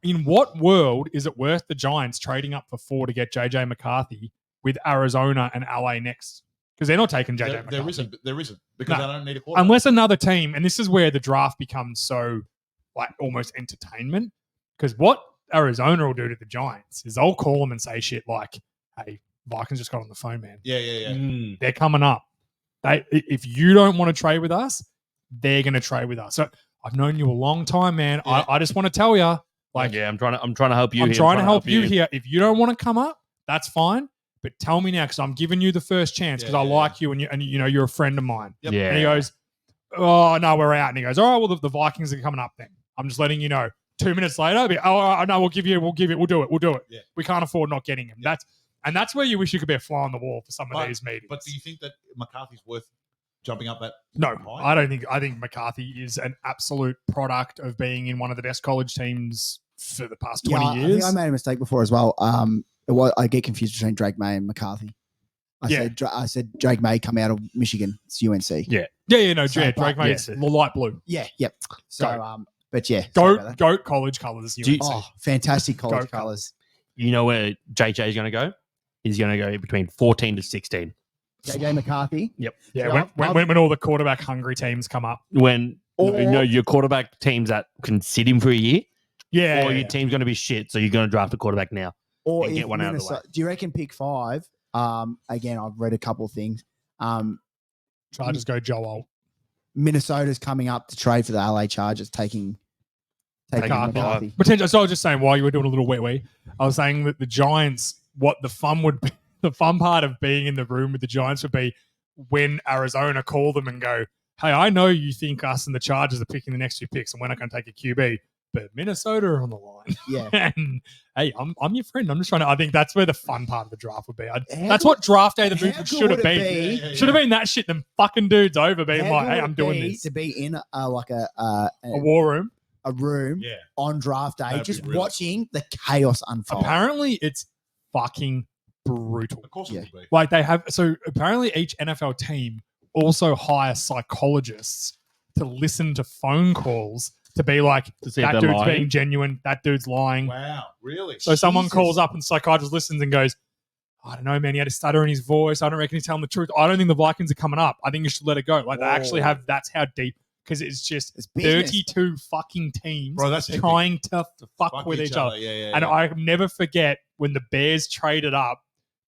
In what world is it worth the Giants trading up for 4 to get JJ McCarthy with Arizona and LA next? Because they're not taking JJ McCarthy. There isn't because No. they don't need a quarterback. Unless another team, and this is where the draft becomes so like almost entertainment. Because what Arizona will do to the Giants is they'll call them and say shit like, "Hey, Vikings just got on the phone, man. Yeah. They're coming up. If you don't want to trade with us, they're going to trade with us." So I've known you a long time, man. Yeah. I just want to tell you, like, Yeah, I'm trying to help you. I'm here. trying to help you here. If you don't want to come up, that's fine. But tell me now, because I'm giving you the first chance because I like you and you know you're a friend of mine. Yep. Yeah. And he goes, "Oh no, we're out." And he goes, "All right, well the Vikings are coming up then. I'm just letting you know." 2 minutes later, I'll be, "Oh no, we'll do it. Yeah. We can't afford not getting him." Yeah. That's where you wish you could be a fly on the wall for some of But- these meetings. But do you think that McCarthy's worth jumping up that? No, high? I don't think. I think McCarthy is an absolute product of being in one of the best college teams for the past 20 I think years. I made a mistake before as well. I get confused between Drake May and McCarthy. I said Drake May come out of Michigan. It's UNC. Yeah. No, So, Drake but- May's yeah. light blue. Yeah. Yep. So, Go. but yeah. sorry about that. Goat college colors. Do you- UNC. Oh, fantastic college Go colors. You know where JJ is going to go? He's going to go between 14 to 16. JJ McCarthy. Yep. Yeah, Yeah, when all the quarterback hungry teams come up. When Or- your quarterback teams that can sit him for a year, Yeah. or your team's going to be shit, so you're going to draft a quarterback now. Or And if get one out of the Minnesota, do you reckon pick 5? Again, I've read a couple of things. Chargers go Joel. Minnesota's coming up to trade for the LA Chargers, taking McCarthy. McCarthy. Potential. So I was just saying while you were doing a little wee, I was saying that the Giants, what the fun would be, the fun part of being in the room with the Giants would be when Arizona call them and go, "Hey, I know you think us and the Chargers are picking the next 2 picks and we're not going to take a QB, but Minnesota are on the line." Yeah. And hey, I'm your friend. I'm just trying to. I think that's where the fun part of the draft would be. How That's good- what draft day of the how movie good should have would it been. be? Should have been that shit. Them fucking dudes over being How like, good "Hey, would I'm it doing be this." to be in A war room. a room Yeah. on draft day, That'd be just really- watching the chaos unfold. Apparently, it's fucking brutal. Of course Yeah. it would be. Like they have, so apparently each NFL team also hire psychologists to listen to phone calls to be like, To see if that they're dude's lying. being genuine, that dude's lying. Wow, really? So someone Jesus. calls up and the psychologist listens and goes, "I don't know, man, he had a stutter in his voice. I don't reckon he's telling the truth. I don't think the Vikings are coming up. I think you should let it go." Like they actually Whoa. have, that's how deep, because it's just It's business. 32 fucking teams Bro, that's epic. trying to fuck Fuck with each other. Yeah. And I never forget when the Bears traded up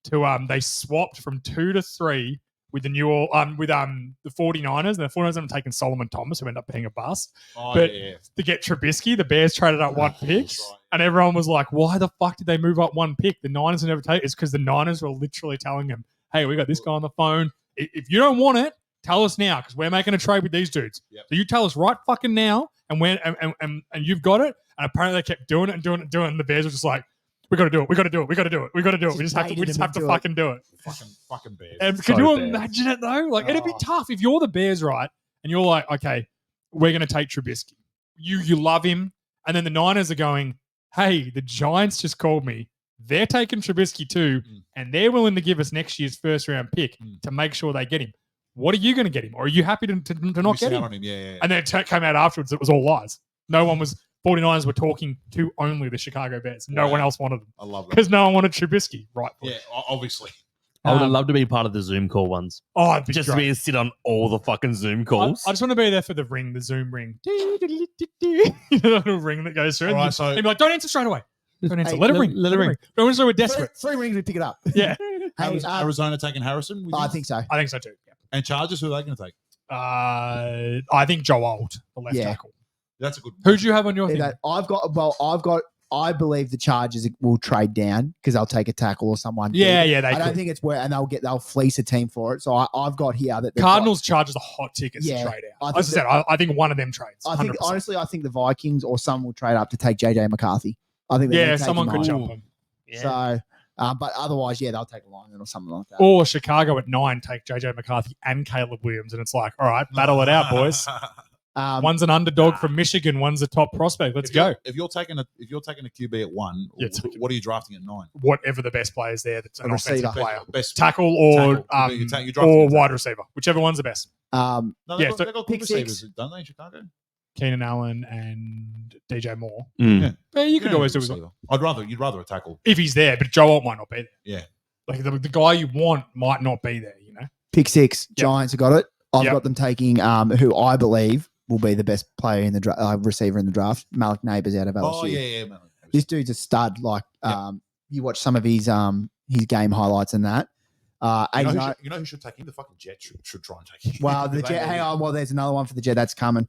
to they swapped from 2 to 3 with the the 49ers, and the 49ers have taken Solomon Thomas, who ended up being a bust. Oh, but- yeah. To get Trubisky, the Bears traded up one pick. That's right. And everyone was like, "Why the fuck did they move up one pick? The Niners would never take it." It's because the Niners were literally telling him, "Hey, we got this guy on the phone. If you don't want it, tell us now, because we're making a trade with these dudes. Yep. So you tell us right fucking now, and when and you've got it." And apparently they kept doing it. And the Bears were just like, We got to do it. We got to do it. We got to do it. We got to do it. We just have to. baited We just him have to into it. fucking do it. Fucking Bears. And So could you bad. imagine it though? Like it'd be Oh. tough if you're the Bears, right? And you're like, okay, we're going to take Trubisky. You love him, and then the Niners are going, hey, the Giants just called me. They're taking Trubisky too, and they're willing to give us next year's first round pick to make sure they get him. What are you going to get him? Or are you happy to not Missing get out him? on him. Yeah. And then it came out afterwards, it was all lies. No one was. 49ers were talking to only the Chicago Bears. No Wow. one else wanted them I love that. because no one wanted Trubisky. Right. Yeah, obviously. I would have loved to be part of the Zoom call ones. Oh, it'd be Just to great. be and sit on all the fucking Zoom I calls. just want to be there for the ring, the Zoom ring. You know, the little ring that goes through. All right, And so- you'd be like, don't answer straight away. Don't answer. Hey, let it let- ring. let it ring. Don't answer. We're desperate. Three rings, we pick it up. Yeah, Hey, Arizona taking Harrison? with I you? think so. I think so too. Yeah. And Chargers, who are they going to take? I think Joe Alt, the left Yeah. tackle. That's a good. Who'd you have on your Yeah, thing? that- I believe the Chargers will trade down because they'll take a tackle or someone. Yeah, big. yeah, they I don't could. think it's where, and they'll fleece a team for it. So I've got here that the Cardinals Chargers are hot tickets Yeah, to trade I out. think As I said, I think one of them trades. I think 100%. honestly, I think the Vikings or some will trade up to take JJ McCarthy. I think they're Yeah, gonna take someone him could high. jump him. So, but otherwise, yeah, they'll take a lineman or something like that. Or Chicago at 9 take JJ McCarthy and Caleb Williams, and it's like, all right, battle it out, boys. One's an underdog from Michigan, one's a top prospect. Let's go. If you're taking a QB at 1, Yeah, take what are you drafting at 9? Whatever the best player is there, that's an A offensive receiver. player. Best Tackle or Tackle. You're drafting or a tackle. wide receiver, whichever one's the best. No, Yeah, they've got, so they've got pick good six. receivers, don't they, in Chicago? Keenan Allen and DJ Moore. Mm. Yeah. Yeah, you could Yeah, always do good it receiver. You'd rather a tackle. if he's there, but Joe Alt might not be there. Yeah. Like the guy you want might not be there, you know? Pick six. Yep. Giants have got it. I've Yep. got them taking who I believe will be the best player in the receiver in the draft, Malik Neighbors out of LSU. Oh, yeah, man. This dude's a stud. Like Yep. you watch some of his game highlights and that. You know, 89 you know who should take him? The fucking Jets should try and take him. Well, the They Jet. need Hang him. on. Well, there's another one for the Jet that's coming.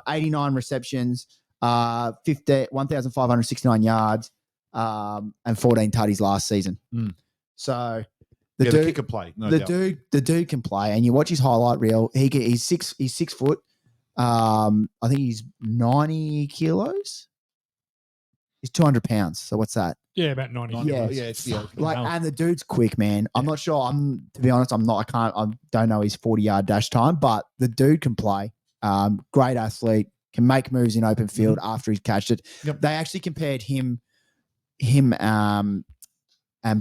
89 receptions, 1,569 yards, and 14 tutties last season. Mm. So The the dude, kicker play. No the doubt. dude can play. And you watch his highlight reel. He's 6 foot. I think he's 90 kilos. He's 200 pounds. So what's that? Yeah, about 90. Yeah. Yeah. Like, hell. and the dude's quick, man. I'm not sure. To be honest, I don't know his 40-yard dash time, but the dude can play. Great athlete, can make moves in open field after he's catched it. Yep. They actually compared him, and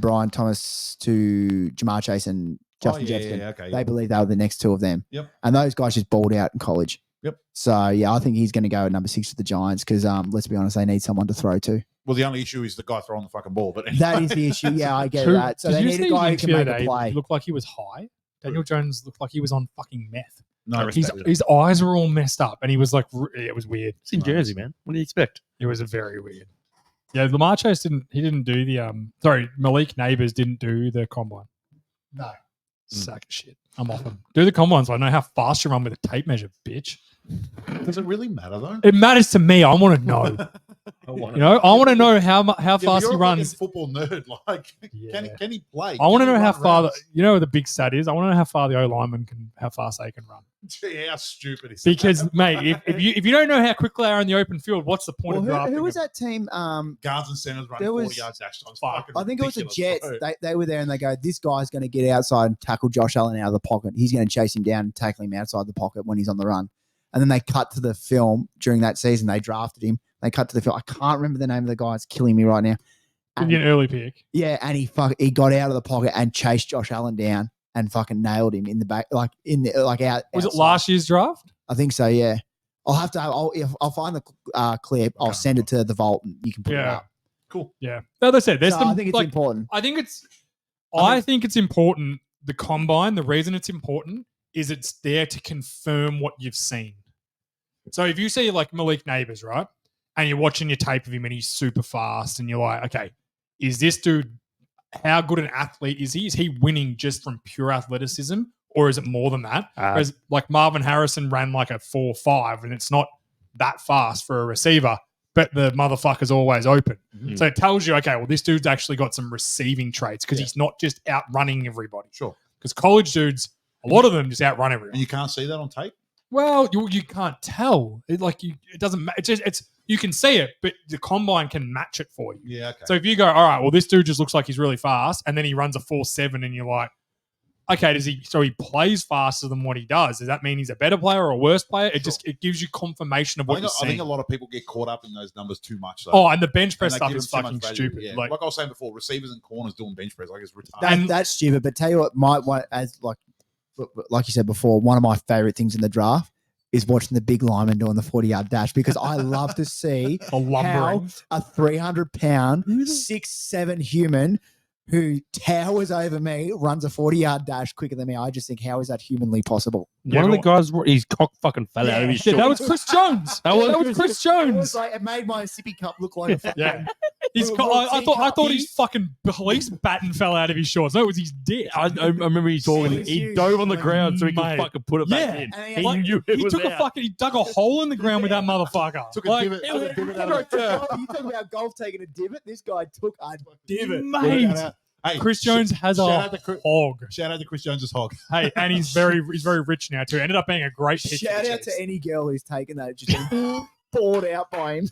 Brian Thomas to Jamar Chase and Justin Jefferson. Okay. They believe they were the next two of them. Yep. And those guys just balled out in college. Yep. So, yeah, I think he's going to go at number 6 for the Giants because, let's be honest, they need someone to throw to. Well, the only issue is the guy throwing the fucking ball. But anyway. That is the issue. Yeah, I get Who- that. So did they you need a see guy who him can the make other a day? play. He looked like he was high. Daniel Jones looked like he was on fucking meth. No, His eyes were all messed up, and he was like, it was weird. It's in Jersey, man. What do you expect? It was a very weird. Yeah, Lamar Chase didn't do the Malik Neighbors didn't do the combine. No. Sack of shit. I'm off him. Do the combines. I know how fast you run with a tape measure, bitch. Does it really matter though? It matters to me. I want to know. I want You know, I want to know how Yeah, but fast you're he a runs. fucking football nerd. Like, Yeah. can he play? I want to Can he know how run far routes? you know what the big stat is. I want to know how far the O lineman how fast they can run. Yeah, how stupid is Because mate, if you don't know how quick they are in the open field, what's the point Well, of drafting? who was them? that team? guards and centers running There 40 was- yards dash times. Fuck. I think it was the ridiculous, Jets. bro. They were there and they go, this guy's going to get outside and tackle Josh Allen out of the pocket. He's going to chase him down and tackle him outside the pocket when he's on the run. And then they cut to the film during that season. They drafted him. They cut to the film. I can't remember the name of the guy. It's killing me right now. Could be an early pick. Yeah, and he got out of the pocket and chased Josh Allen down and fucking nailed him in the back, out. Was it outside. last year's draft? I think so. Yeah, I'll have to. I'll find the clip. I'll Okay. send it to the vault and you can put it Yeah. up. Cool. Yeah. As I said, there's So some. I think it's important. I think it's. I I think it's important. The combine. The reason it's important is it's there to confirm what you've seen. So if you see like Malik Neighbors, right, and you're watching your tape of him and he's super fast, and you're like, okay, is this dude? How good an athlete is he? Is he winning just from pure athleticism, or is it more than that? Whereas like Marvin Harrison ran like a 4.5, and it's not that fast for a receiver, but the motherfucker's always open. Mhm. So it tells you, okay, well, this dude's actually got some receiving traits because Yeah. he's not just outrunning everybody. Sure. Because college dudes, a lot of them just outrun everyone. And you can't see that on tape? Well, you can't tell. It doesn't matter. It's you can see it, but the combine can match it for you. Yeah, okay. So if you go, all right, well, this dude just looks like he's really fast, and then he runs a 4.7, and you're like, okay, so he plays faster than what he does. Does that mean he's a better player or a worse player? It it gives you confirmation of what you're I think seeing. a lot of people get caught up in those numbers too much. Though. Oh, and the bench press And they stuff give is them too fucking much value. stupid. Yeah. Like, Like I was saying before, receivers and corners doing bench press, like it's retarded. And- That's stupid. But tell you what, like you said before, one of my favorite things in the draft is watching the big lineman doing the 40-yard dash because I love to see a lumbering. a 300-pound, 6'7" human who towers over me runs a 40-yard dash quicker than me. I just think, how is that humanly possible? One of the guys, his cock fucking fell out of his Yeah, shorts. that was Chris Jones. That was Chris It was Jones. like it made my sippy cup look like a fucking. Yeah. His World I thought Cup. his fucking police baton fell out of his shorts. No, it was his dick. I remember he talking. It was He huge. dove on the ground so he could Mate. fucking put it Yeah. back in. And He like, knew it He was took out. he dug a hole in the ground with that motherfucker. Took a Like, divot- it took a was- divot out of it. You talk about golf taking a divot. This guy took a divot. Mate. Hey, Chris Jones has shout a out to Chris- hog. Shout out to Chris Jones's hog. Hey, and he's very rich now too. Ended up being a great pick. for Shout the out Chiefs. to any girl who's taken that, just been bored out by him.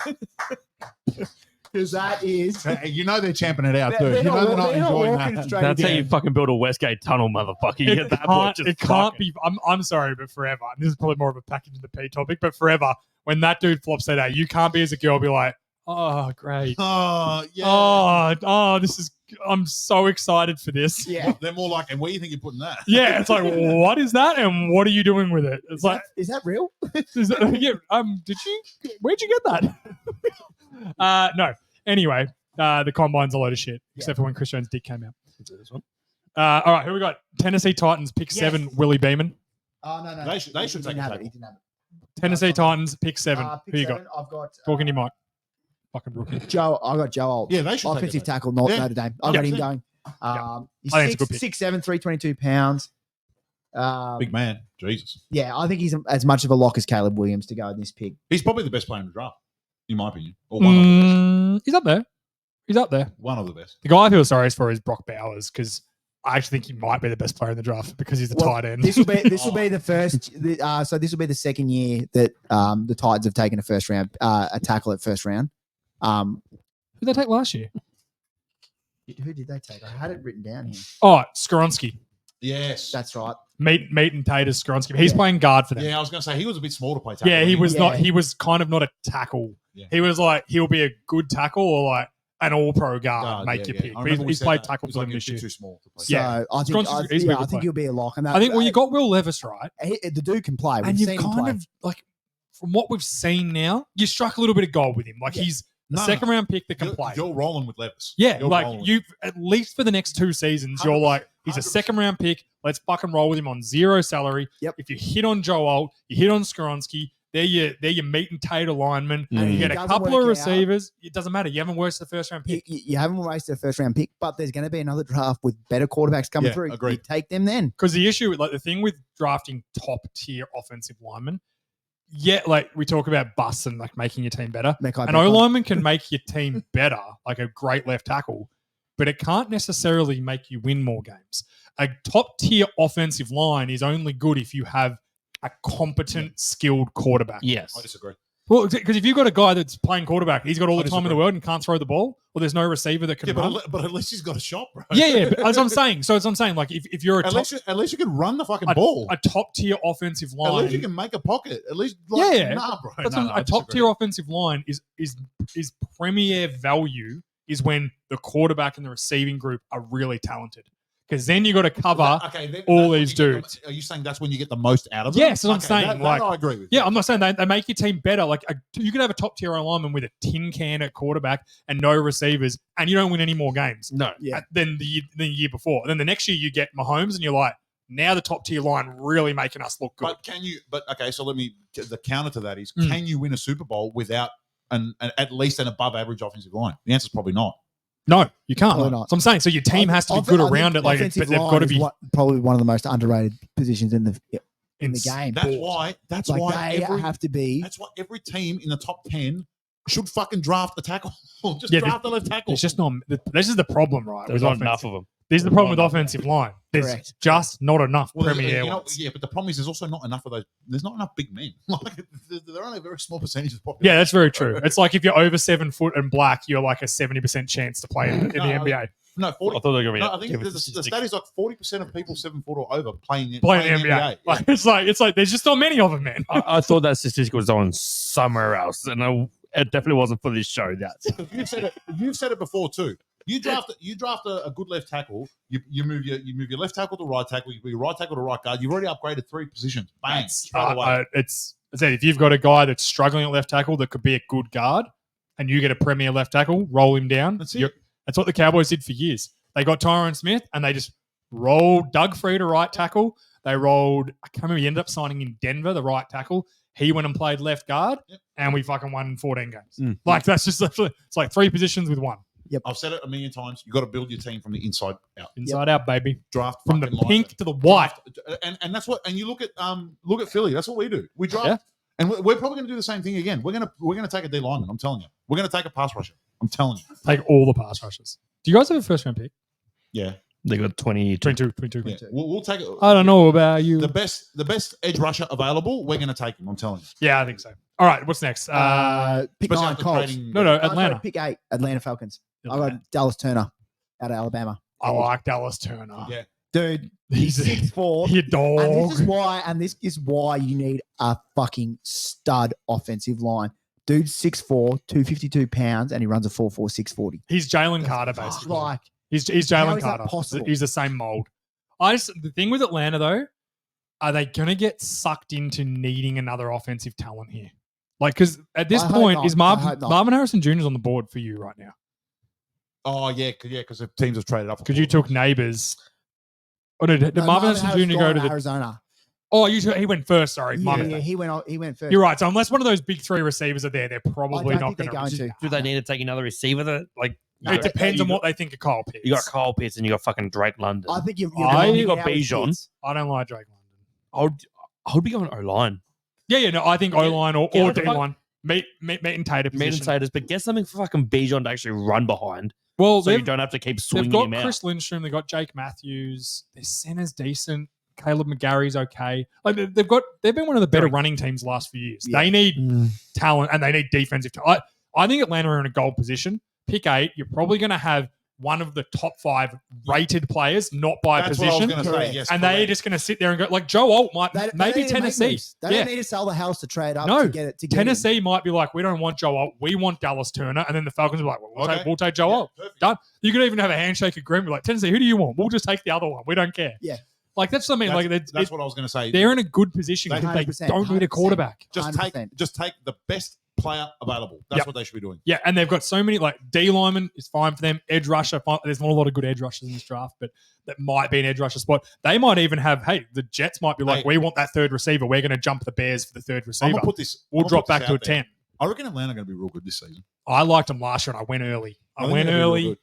Because that is. Hey, you know they're champing it out too. They're You know they're not they're enjoying walking that. straight That's how again. you fucking build a Westgate tunnel, motherfucker. You get that boy just It can't fucking- be. I'm sorry, but forever. And this is probably more of a package of the P topic, but forever. When that dude flops that out, you can't be as a girl be like, oh great, Oh, yeah. oh, this is. I'm so excited for this. Yeah. They're more like, and where do you think you're putting that? Yeah, it's like, what is that, and what are you doing with it? It's like, Is that real? is that, yeah, did you? Where'd you get that? No. Anyway, the combine's a load of shit, except for when Chris Jones' dick came out. All right, who we got? Tennessee Titans pick 7, Willie Beeman. Oh, no. They should He take didn't a have it. tackle. He didn't have it. Tennessee Titans pick 7. Pick Who you 7, got? I've got. Talking to your mic. Fucking rookie. Joe. I got Joe Alt. Yeah, they should Offensive take a tackle, Yeah. Notre Dame. I Yeah. got him going. He's I think it's a good pick. 6'7", 322 pounds. Big man. Jesus. Yeah, I think he's as much of a lock as Caleb Williams to go in this pick. He's probably the best player in the draft, in my opinion. Or one of the best. He's up there. He's up there. One of the best. The guy I feel sorry for is Brock Bowers because I actually think he might be the best player in the draft because he's a Well, tight end. This will be the first. So this will be the second year that the Titans have taken a tackle at first round. Who did they take last year? Who did they take? I had it written down here. Oh, Skoronsky. Yes. That's right. Meat and taters Skoronsky. He's Yeah. playing guard for them. Yeah, I was going to say he was a bit small to play tackle. Yeah, he was Yeah. not. He was kind of not a tackle. Yeah. He was like he'll be a good tackle or like an all-pro guard. Make your pick. I But remember we he's said played that. tackle It was for like them he was this year. too small to play. So Yeah. I think Skronsky's- he's a good he'll be a lock. And that, I think you got Will Levis right, the dude can play. We've and you've seen him kind play. of like from what we've seen now, you struck a little bit of gold with him. Like he's a No, second round pick that can play. You're rolling with Levis. Yeah, You're like rolling with you at least for the next 2 seasons, you're like, he's a 100%. second round pick. Let's fucking roll with him on 0 salary. Yep. If you hit on Joe Alt, you hit on Skoronsky, they're your meat and tater linemen. And You it get a doesn't couple work of out. receivers. It doesn't matter. You haven't wasted the first round pick. You haven't wasted a first round pick, but there's going to be another draft with better quarterbacks coming Yeah, through. agreed. You take them then. Because the issue, like the thing with drafting top tier offensive linemen, yeah, like we talk about busts and like making your team better. Mackay An O lineman can make your team better, like a great left tackle, but it can't necessarily make you win more games. A top tier offensive line is only good if you have a competent, skilled quarterback. Yes. I disagree. Well, because if you've got a guy that's playing quarterback, he's got all I the time in the disagree. world and can't throw the ball, or there's no receiver that can Yeah, run. but at least he's got a shot, bro. Yeah, but as I'm saying. So as I'm saying, like if you're a At top, least you can run the fucking ball. a top tier offensive At line, least you can make a pocket. At least, like, Yeah. nah, bro. That's No, what- no, I a top disagree. tier offensive line is premier value is when the quarterback and the receiving group are really talented. Because then you got to cover. Okay, then all that's when these you get the- dudes. Are you saying that's when you get the most out of them? Yes, that's what I'm Okay, saying, that like- I agree with. Yeah, I'm not saying they make your team better. Like you could have a top tier lineman with a tin can at quarterback and no receivers, and you don't win any more games No. Yeah. than the year before. And then the next year you get Mahomes, and you're like, now the top tier line really making us look good. But can you? But okay, so let me. The counter to that is: Mm. can you win a Super Bowl without an at least an above average offensive line? The answer is probably not. No, you can't. Probably not. So I'm saying, so your team has to be good around it. Like, but offensive they've line got to is be probably one of the most underrated positions in the game. That's why. That's Like why they every. have to be. That's why every team in the top 10 should fucking draft a tackle. Just Yeah, draft a left tackle. It's just not. This is the problem, right? There's with not offense. enough of them. This is the problem with offensive line. There's Correct. just not enough Well, Premier ones. yeah, but the problem is there's also not enough of those. There's not enough big men. Like they're only a very small percentage of the population. Yeah, that's very true. It's like if you're over 7 foot and black, you're like a 70% chance to play in the NBA. No, 40. I thought they were going to be. No, I think the stat is like 40% of people 7 foot or over playing in Playing in the NBA. Like, it's like there's just not many of them, man. I thought that statistic was on somewhere else, and it definitely wasn't for this show. That You've said it before too. You draft a good left tackle. You move your left tackle to right tackle. You move your right tackle to right guard. You've already upgraded 3 positions. Bang, straight away. I said if you've got a guy that's struggling at left tackle that could be a good guard, and you get a premier left tackle, roll him down. That's it. That's what the Cowboys did for years. They got Tyron Smith and they just rolled Doug Free to right tackle. They rolled, I can't remember, he ended up signing in Denver, the right tackle. He went and played left guard, and we fucking won 14 games. Like, that's just, it's like 3 positions with 1. I've said it a million times. You got to build your team from the inside out. Inside out, baby. Draft From the fucking pink line. to the white. And that's what. And you look at Philly. That's what we do. We draft, and we're probably going to do the same thing again. We're gonna take a D lineman. I'm telling you. We're going to take a pass rusher. I'm telling you. Take all the pass rushers. Do you guys have a first round pick? Yeah. they got 22. 22. Yeah. We'll take it. I don't know about you. The best edge rusher available. We're going to take him. I'm telling you. Yeah, I think so. All right, what's next? Pick Especially 9 after Colts. trading- No, Oh, sorry, Atlanta. pick 8 Atlanta Falcons. I got Dallas Turner out of Alabama. I like Dallas Turner. Yeah. Dude, He's he's 6'4". he a dog. And this is why you need a fucking stud offensive line. Dude's 6'4", 252 pounds, and he runs a 4.4, 640. He's Jalen Carter, basically. Like, He's how Jalen is that Carter. possible? He's the same mold. The thing with Atlanta though, are they going to get sucked into needing another offensive talent here? Like, because at this I hope point, not. is I hope not. Marvin Harrison Jr. is on the board for you right now Oh yeah, because the teams have traded up. because you took Neighbors. Oh no, did Marvin Harrison Jr. go to the? Arizona? Oh, he went first. Sorry, my Yeah, mistake. he went first. You're right. So unless one of those big 3 receivers are there, they're I probably don't not think they're going going to. to. Do they need to take another receiver? That like It depends on what they think of Kyle Pitts. you got Kyle Pitts and you got fucking Drake London. I think you got Bijan. I don't like Drake London. I would be going O line. Yeah, no, I think O line or Yeah, D line. Meet and Tater Meat and position. taters, but get something for fucking Bijan to actually run behind, Well, so you they've, don't have to keep they've swinging got him out. Chris Lindstrom. They've got Jake Matthews. Their center's decent. Caleb McGarry's okay. Like they've been one of the better running teams the last few years. Yeah. They need Mm. talent and they need defensive talent. I think Atlanta are in a gold position. Pick 8. You're probably going to have one of the top 5 rated players, not by That's what I was position. going to say. Correct. Yes, And they're correct. just going to sit there and go like Joe Alt might They maybe don't need to make Tennessee. moves. They Yeah. don't need to sell the house to trade up No. to get it. To get Tennessee might be like, we don't want Joe Alt. We want Dallas Turner. And then the Falcons are like, well, Okay. we'll take Joe Yeah, Alt. perfect. Done. You could even have a handshake agreement like Tennessee. Who do you want? We'll just take the other one. We don't care. Yeah. Like that's what I mean. That's what I was going to say. they're in a good position They- because they 100%, don't need a 100%. quarterback. just 100%. take the best player available. That's Yep. what they should be doing. Yeah, and they've got so many like D lineman is fine for them. Edge rusher, fine. There's not a lot of good edge rushers in this draft, but that might be an edge rusher spot. They might even have. Hey, the Jets might be like, Hey. we want that third receiver. We're going to jump the Bears for the third I'm receiver. gonna put this. We'll I'm gonna drop put this back to a out there. 10. I reckon Atlanta are going to be real good this season. I liked them last year, and I went early. I think went they're gonna be real early. good.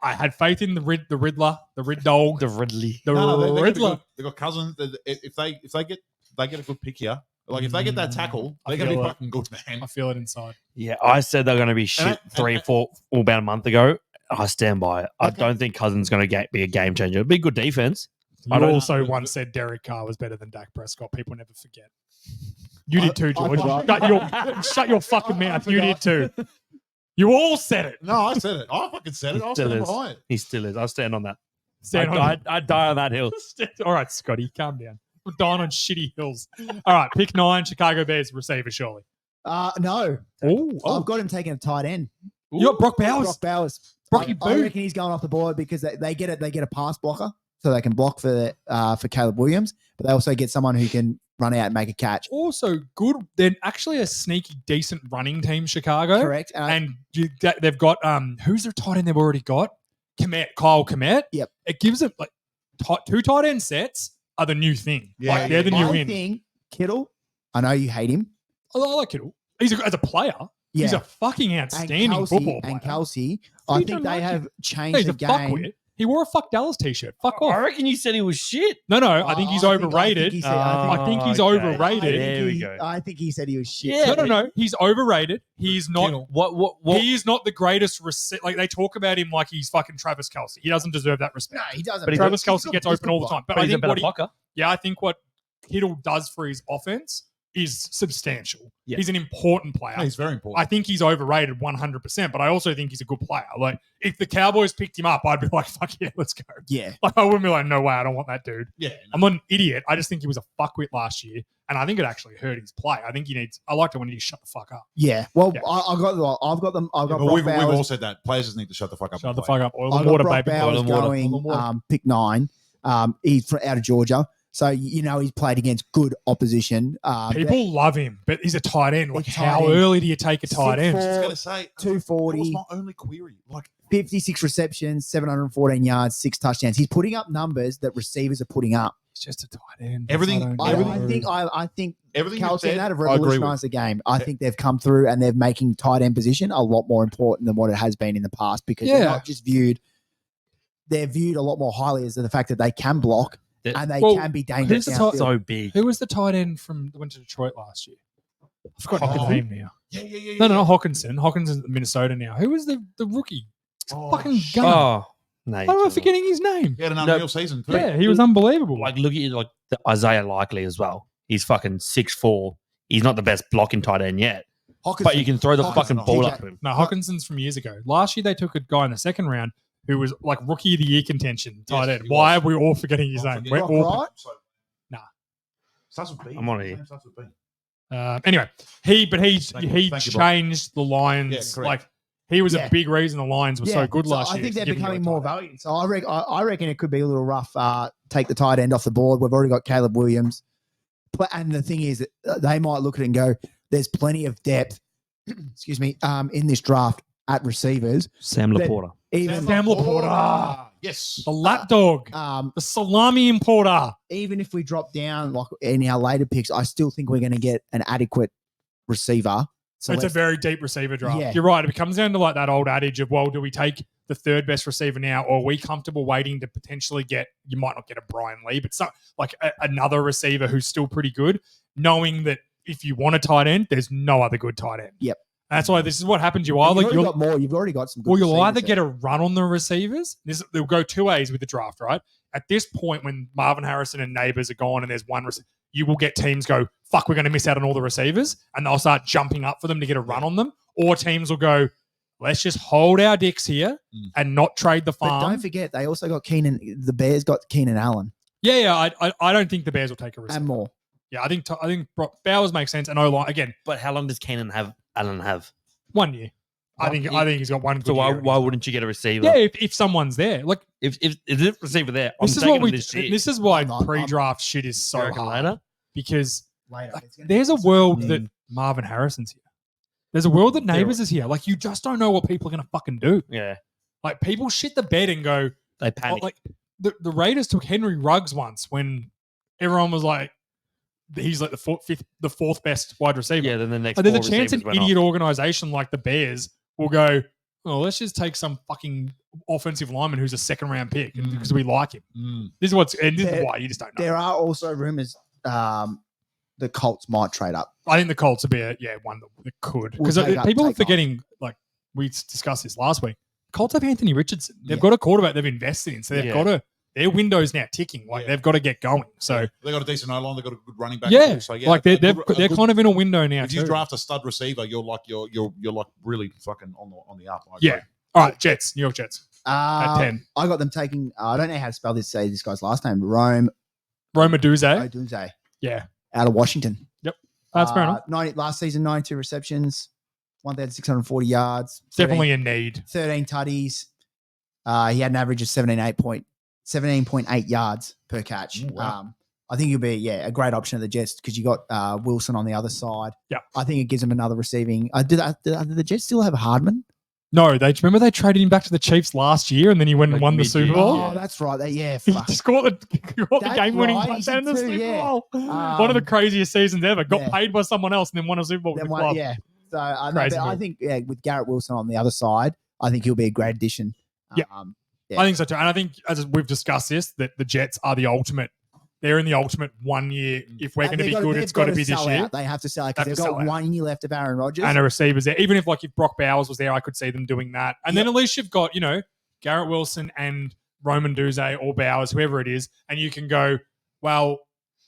I had faith in the Riddler, the Rid Dog, The Ridley. the No, they're gonna be Riddler. good. They've got Cousins. If they get a good pick here, like if they get that tackle, I they're going to feel be it. fucking good, man. I feel it inside. Yeah, I said they're going to be shit I- 3, 4, all about a month ago. I stand by it. I Okay. don't think Cousins going to be a game changer. It'd be good defense. You I don't- also once said Derek Carr was better than Dak Prescott. People never forget. You did too, I George. forgot. Shut your fucking mouth. You did too. You all said it. No, I said it. I fucking said it. I was Still standing is. behind it. He still is. I'll stand on that. Stand on I die on that hill. All right, Scotty, calm down. We're dying on shitty hills. All right, pick 9, Chicago Bears receiver, surely. No, Oh, I've got him taking a tight end. you got Brock Bowers. Brock Bowers. Brocky I Boo. reckon he's going off the board because they get it. They get a pass blocker, so they can block for Caleb Williams, but they also get someone who can run out and make a catch. Also good. They're actually a sneaky, decent running team, Chicago. Correct. And they've got who's their tight end they've already got? Kyle Komet. Yep. It gives them like 2 tight end sets are the new thing. Yeah, Like they're the new I in. think Kittle. I know you hate him. I like Kittle. He's as a player. He's Yeah. a fucking outstanding and football Kelsey, player. and Kelsey. You I don't think they like have Yeah, changed he's the a game fuckwit. He wore a fuck Dallas t-shirt. Fuck I off. reckon you said he was shit. No, I think he's overrated. I think he's okay. overrated. There we go. I think he said he was shit. Yeah. No. He's overrated. He's not. What? He is not the greatest. Like they talk about him like he's fucking Travis Kelce. He doesn't deserve that respect. No, he doesn't. But he's Travis He's Kelce got- gets he's open got all the block. time. But But I he's a think better what blocker. I think what Kittle does for his offense is substantial. Yeah. He's an important player. No, he's very important. I think he's overrated 100%, but I also think he's a good player. Like, if the Cowboys picked him up, I'd be like, fuck yeah, let's go. Yeah. Like, I wouldn't be like, no way, I don't want that dude. yeah. I'm not an idiot. I just think he was a fuckwit last year, and I think it actually hurt his play. I think he needs, I liked it when he just shut the fuck up. Yeah. Well, Yeah. I've got them. I've got but Brock we've all Bowers. said that players just need to shut the fuck up. Shut and the play. fuck up. Oil I've and got water, Brock baby. Bowers Oil and water. going Oil and water. pick 9. He's out of Georgia, so he's played against good opposition. People love him, but he's a tight end. Like, He's tight how end. early do you take a tight end? 6'4", I was going to say, that was 240, my only query. Like, 56 receptions, 714 yards, 6 touchdowns. He's putting up numbers that receivers are putting up. He's just a tight end. Everything- I don't everything- know. I think everything you Kelsey said, and that have I agree with. revolutionised the game. I think they've come through and they're making tight end position a lot more important than what it has been in the past because Yeah. they're not just viewed. They're viewed a lot more highly as the fact that they can block and they Well, can be who's dangerous. the downfield. So big. Who was the tight end from that went to Detroit last year? I forgot his Oh. name now. Yeah. No, not Hawkinson. Hawkinson's in Minnesota now. Who was the rookie? Oh, Fucking shit. gun. Oh, no. Why am I forgetting his name? He had an No. unreal season too. Yeah, he was unbelievable. Like, look at like the Isaiah Likely as well. He's fucking 6'4". He's not the best blocking tight end yet, Hawkinson. but you can throw the Hawkinson, fucking ball TJ. up him. No, Hawkinson's from years ago. Last year they took a guy in the second round who was like rookie of the year contention tight Yes, end. he Why was. are we all forgetting his name? We're Brock all, Wright? Nah. Starts with B. I'm on His here. name starts with B. anyway, he Thank you, Brock. changed the Lions. Yeah, correct. Like he was Yeah. a big reason the Lions were so good last I year. think they're Giving you a becoming more tight end. valued. So I reckon it could be a little rough. Take the tight end off the board. We've already got Caleb Williams. And the thing is, that they might look at it and go, "There's plenty of depth." excuse me. In this draft at receivers, Sam But- Laporta. even Sam Laporta. Yes. The lapdog. um, The salami importer. even if we drop down like in our later picks, I still think we're going to get an adequate receiver. So It's a let's- very deep receiver draft. Yeah. You're right. It comes down to like that old adage of, well, do we take the third best receiver now, or are we comfortable waiting to potentially get? You might not get a Brian Lee, but some like another receiver who's still pretty good, knowing that if you want a tight end, there's no other good tight end. Yep. That's why this is what happens. You You've either already got more. You've already got some. Good Well, you'll receivers either there. get a run on the receivers. They'll go 2 ways with the draft, right? At this point, when Marvin Harrison and Neighbors are gone and there's one receiver, you will get teams go, fuck, we're going to miss out on all the receivers. And they'll start jumping up for them to get a run on them. Or teams will go, let's just hold our dicks here and not trade the But farm. don't forget, they also got Keenan. The Bears got Keenan Allen Yeah. I don't think the Bears will take a receiver. and more. Yeah, I think Bowers makes sense. And O-line, again, But how long does Allen have? 1 year. I think he's got one. So good why, year. why wouldn't you get a receiver? Yeah, if someone's there. Like, If the receiver there, I'm this is taking what we. this shit. This is why I'm not- pre-draft shit is so You reckon hard. later? Because Later, like, it's gonna there's be a so- world that Marvin Harrison's here. There's a world that Neighbors is here. Like, you just don't know what people are going to fucking do. Yeah, Like, people shit the bed and go, they oh, panic. like, the Raiders took Henry Ruggs once when everyone was like, he's like the fourth best wide receiver. yeah, then the next. And there's a four chance an receivers went idiot off. organization like the Bears will go, oh, let's just take some fucking offensive lineman who's a second round pick because we like him. This is what's, and this is There- why you just don't know. There are also rumors the Colts might trade up. I think the Colts would be one that could. We'll Because take up- people are take forgetting, like we discussed this last week, Colts have Anthony Richardson. They've Yeah. got a quarterback they've invested in. So they've Yeah. got to, their window's now ticking. Like Yeah. they've got to get going. So They got a decent O line. They got a good running back. yeah, So, like a they're good- kind of in a window now If you too. draft a stud receiver, you're like really fucking on the up. I agree. Yeah. All right, Jets, New York Jets at 10. I got them taking. I don't know how to spell this. Say this guy's last name. Rome Roma Duze. Odunze Yeah. out of Washington. That's fair enough. 90 last season, 92 receptions, 1,640 yards. Definitely a need. 13 tutties. He had an average of 17.8 yards per catch. Ooh, wow. I think he'll be a great option at the Jets because you got Wilson on the other side. Yeah. I think it gives him another receiving. Do the Jets still have Hardman? No, they remember they traded him back to the Chiefs last year and then he went and Like won the mid-year. Super Bowl. Oh, that's right. He Fuck. scored the That's game-winning right, he touchdown in the did Super too, yeah. Bowl. One of the craziest seasons ever. Got Yeah. paid by someone else and then won a Super Bowl with Then the one- club. yeah. So no, Crazy but I move. think with Garrett Wilson on the other side, I think he'll be a great addition. Yeah. Yeah. I think so too. And I think, as we've discussed this, that the Jets are the ultimate. They're in the ultimate 1 year. If we're going to be good, it's got to be this sell year. out. They have to sell out because Have they've to got sell out. 1 year left of Aaron Rodgers. And a receivers there. Even if Brock Bowers was there, I could see them doing that. And then at least you've got, Garrett Wilson and Roman Duze or Bowers, whoever it is, and you can go, well,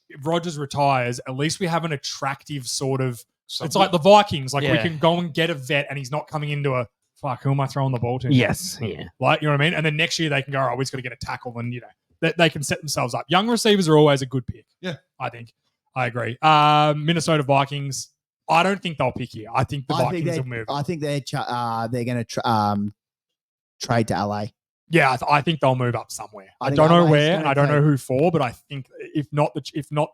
if Rodgers retires, at least we have an attractive sort of. It's like the Vikings. We Yeah. can go and get a vet, and he's not coming into a fuck. Who am I throwing the ball to? Yes. Yeah. Like, you know what I mean? And then next year they can go, oh, we just got to get a tackle, and they can set themselves up. Young receivers are always a good pick. Yeah. I think. I agree. Minnesota Vikings. I don't think they'll pick here. I think the Vikings will move. I think they're going to trade to LA. Yeah, I think they'll move up somewhere. I think don't know LA's where, gonna and I don't take- know who for, but I think if not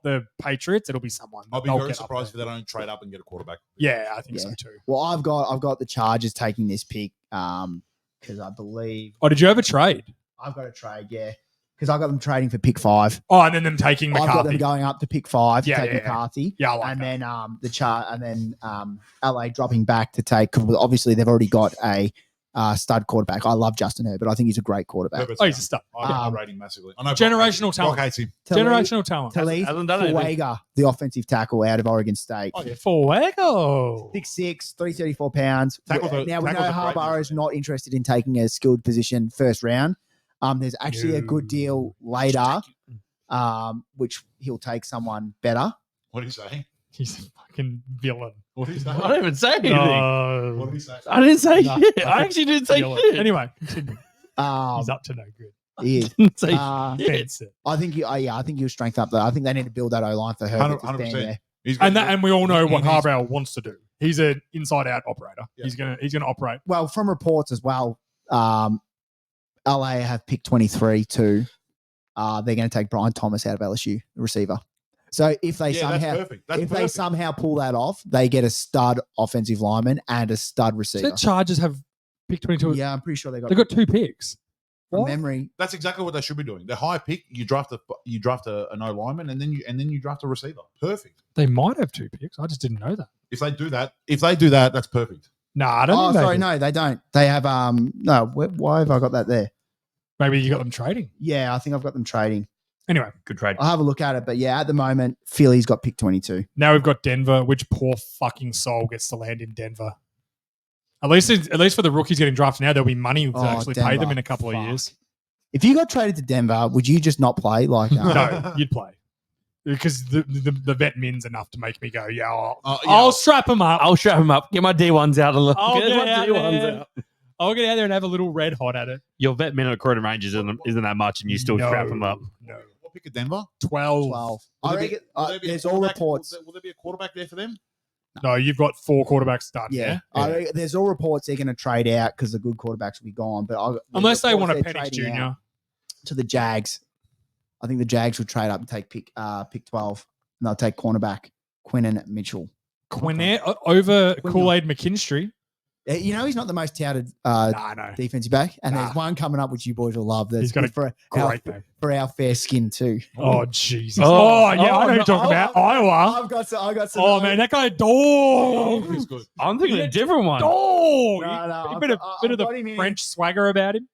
the Patriots, it'll be someone. I'll be They'll very get up surprised if there. they don't trade up and get a quarterback. Yeah, I think Yeah. so too. Well, I've got the Chargers taking this pick because I believe Oh, did you ever trade? I've got a trade. Yeah, because I got them trading for pick 5. Oh, and then them taking I've got them McCarthy. going up to pick 5 to Yeah, take yeah, yeah. McCarthy. Yeah, I like and that. then LA dropping back to take. Cause obviously, they've already got a stud quarterback. I love Justin Herbert. I think he's a great quarterback. Herbert's Oh, he's down. a stud. I Um, rate him massively. I know Generational Brock talent. hates him. Generational talent. Talib Hasn't done anything. Fuega, the offensive tackle out of Oregon State. Oh, yeah, Fuego. 6'6", 334 pounds. Tackles are- Now we know tackles are great Harbaugh is not interested in taking a skilled position first round. There's actually a good deal later, which he'll take someone better. What did he say? He's a fucking villain. What did he say? I don't even say anything. No. What did he say? I didn't say No. shit. I actually didn't say Villain. shit. Anyway, continue. Um, He's up to no good. he is. Didn't say shit. That's it. I think I think he'll strengthen up though. I think they need to build that O line for Herbert to 100%. stand there. He's And we all know what he's- Harbaugh wants to do. He's an inside-out operator. Yeah. He's gonna operate. Well, from reports as well, LA have picked 23 too. They're going to take Brian Thomas out of LSU, the receiver. So if they Yeah, that's somehow perfect. That's if they perfect. somehow pull that off, they get a stud offensive lineman and a stud So receiver. the Chargers have picked 22. Yeah, I'm pretty sure they They've got 2 picks. from What? memory. That's exactly what they should be doing. The high pick, you draft an O lineman, and then you draft a receiver. Perfect. They might have 2 picks. I just didn't know that. If they do that, that's perfect. Nah, I don't Oh, think they sorry, do. no, they don't. They have no. Why have I got that there? Maybe you got them trading. Yeah, I think I've got them trading. Anyway, Good trade. I'll have a look at it, but yeah, at the moment, Philly's got pick 22. now we've got Denver. Which poor fucking soul gets to land in Denver? At least for the rookies getting drafted now, there'll be money to Oh, actually pay Denver. them in a couple of Fuck. years. If you got traded to Denver, would you just not play? Like, No, you'd play. Because the vet min's enough to make me go, yeah, Yeah. I'll strap him up. I'll strap him up. Get my D1s out. I'll Get get my out D1s there. out. I'll get out there and have a little red hot at it. Your vet minute at Croydon Rangers isn't that much, and you still strap him up. No. What pick at Denver? 12. 12. Will I there be- reckon, will there be a there's all quarterback- reports. Will there be a quarterback there for them? No, you've got 4 quarterbacks done. Yeah, Yeah. there's all reports they're going to trade out because the good quarterbacks will be gone. But Unless they want a they're Penix trading Jr. out to the Jags. I think the Jags will trade up and take pick 12, and they'll take cornerback Quinnen Mitchell. Quinnett over Quinnen. Kool-Aid McKinstry. You know he's not the most touted Nah, no. defensive back, and Nah. there's one coming up which you boys will love. That's He's got good a Great name. for our fair skin too. Oh, Jesus. Oh, Oh, yeah, I know who you're talking about. Iowa. I've got some. Oh, man, that guy, Oh, dog. he's good. I'm thinking a different one. Dog. No, no, A I've bit of, got- bit of I've got him the in. French swagger about him.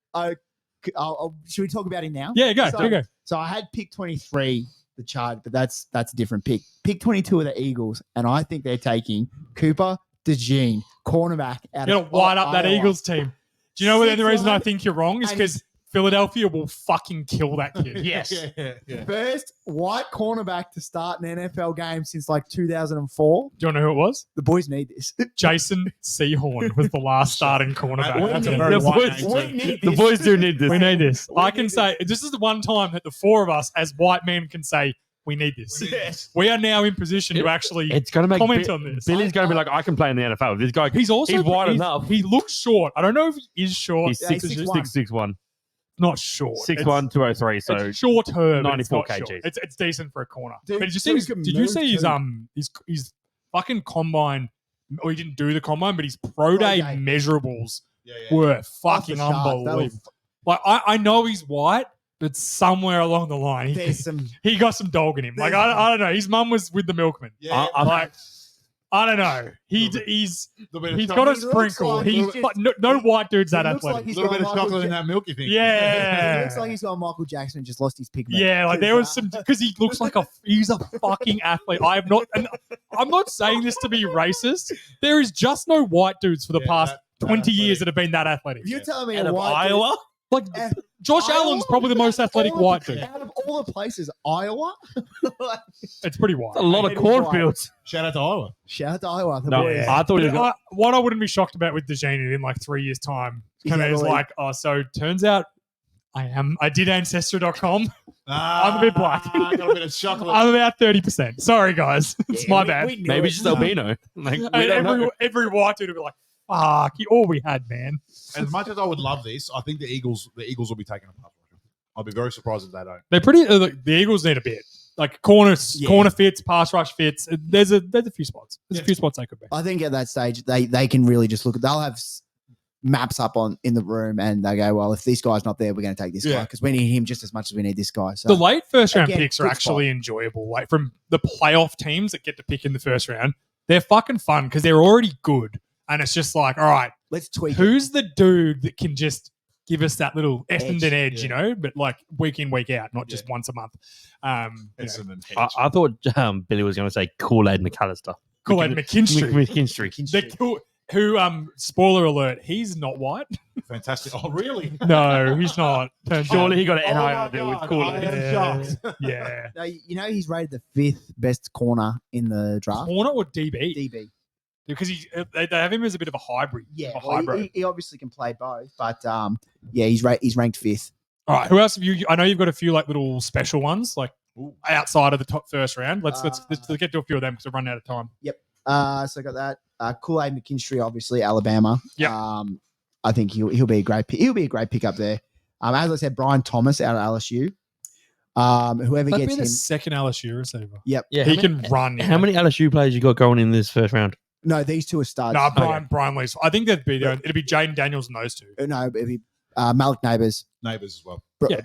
Should we talk about him now? Yeah, go. So- Go. So I had pick 23, the chart, but that's a different pick. Pick 22 of the Eagles, and I think they're taking Cooper DeJean, cornerback out You're of going to wide up that Iowa. Eagles team. Do you know what the reason I 6'1", think you're wrong is and because Philadelphia will fucking kill that kid. Yes. Yeah. First white cornerback to start an NFL game since like 2004. Do you want to know who it was? The boys need this. Jason Sehorn was the last starting cornerback. We That's a need very the white boys- name. We need The this. boys do need this. We need this. We I need can this. say this is the one time that the 4 of us as white men can say we need this. Yes. We are now in position to actually. It's going to make Comment on this. Billy's going to be like, I can play in the NFL. This guy, He's also he's wide enough. He looks short. I don't know if he is short. He's Yeah, six, he's six, 6'1". 6'1", Not short. 6'1", 203. So It's shorter, but 94 it's not kgs. short. It's decent for a corner. Dude, but did you see? dude can Did you move see too. his fucking combine? Or he didn't do the combine, but his pro day day. measurables Yeah, yeah. were Off fucking the charts. They were- unbelievable. Like I know he's white, but somewhere along the line There's some. he got some dog in him. Like I don't know. His mum was with the milkman. Yeah, I'm Like I don't know. He's Little bit of got a chocolate. He looks sprinkle. like He's he's but no white dude's that he looks like athletic. he's little got bit of Michael chocolate in Ja- that milk, you think? Yeah. He looks like he's got Michael Jackson and just lost his pigment. Yeah, like there was some because he looks like he's a fucking athlete. I'm not saying this to be racist. There is just no white dudes for the Yeah, past that 20 years athletic. that have been that athletic. If you're telling me Out a of white dude- Iowa. Like Josh Iowa? Allen's probably the most athletic All white of- dude. Out of all the places, Iowa. It's pretty white. A lot of It is cornfields. Shout out to Iowa. Shout out to Iowa. The No, boys. I thought he was But what I wouldn't be shocked about with DeJean in like 3 years' time, He's kind of out of is the league. like, oh, so turns out I did ancestry.com. I'm a bit black. Got a bit of chocolate. I'm about 30%. Sorry, guys. It's my bad. Maybe it's just albino. Like, we don't know. every white dude would be like, fuck, all we had, man. As much as I would love this, I think the Eagles will be taking a pass rusher. I'll be very surprised if they don't. They're pretty. The Eagles need a bit like corner fits, pass rush fits. There's a few spots. There's a few spots they could be. I think at that stage they can really just look. They'll have maps up in the room and they go, well, if this guy's not there, we're going to take this guy because we need him just as much as we need this guy. So The late first round Again, picks are good actually enjoyable. Like from the playoff teams that get to pick in the first round, they're fucking fun because they're already good. And it's just like, all right, let's tweak. who's the dude that can just give us that little Essendon Edge, edge, yeah. you know, but like week in, week out, not just once a month. You know, I thought Billy was going to say Kool-Aid McAllister. Kool-Aid McKinstry. McKinstry. The cool, who, spoiler alert, he's not white. Fantastic. Oh, really? No, he's not. Surely he got an Oh my NIL deal with God, Kool-Aid. I am shocked. Yeah. No, you know he's rated the 5th best corner in the draft. Corner or DB? DB. Because they have him as a bit of a hybrid. Yeah, A well, hybrid. he obviously can play both, but yeah, he's ranked 5th. All right. Who else have you? I know you've got a few like little special ones, like outside of the top first round. Let's get to a few of them because we're running out of time. So I got that. Kool-Aid McKinstry, obviously Alabama. Yeah. I think he'll be a great pick. He'll be a great pick up there. As I said, Brian Thomas out of LSU. Whoever That'd gets be the him, second LSU receiver. yep. Yeah, He can run. How many LSU players you got going in this first round? No, these two are studs. No, Brian Lee's. I think that'd be it'd be Jaden Daniels and those two. No, it'd be Malik Neighbors, Neighbours as well. Yeah.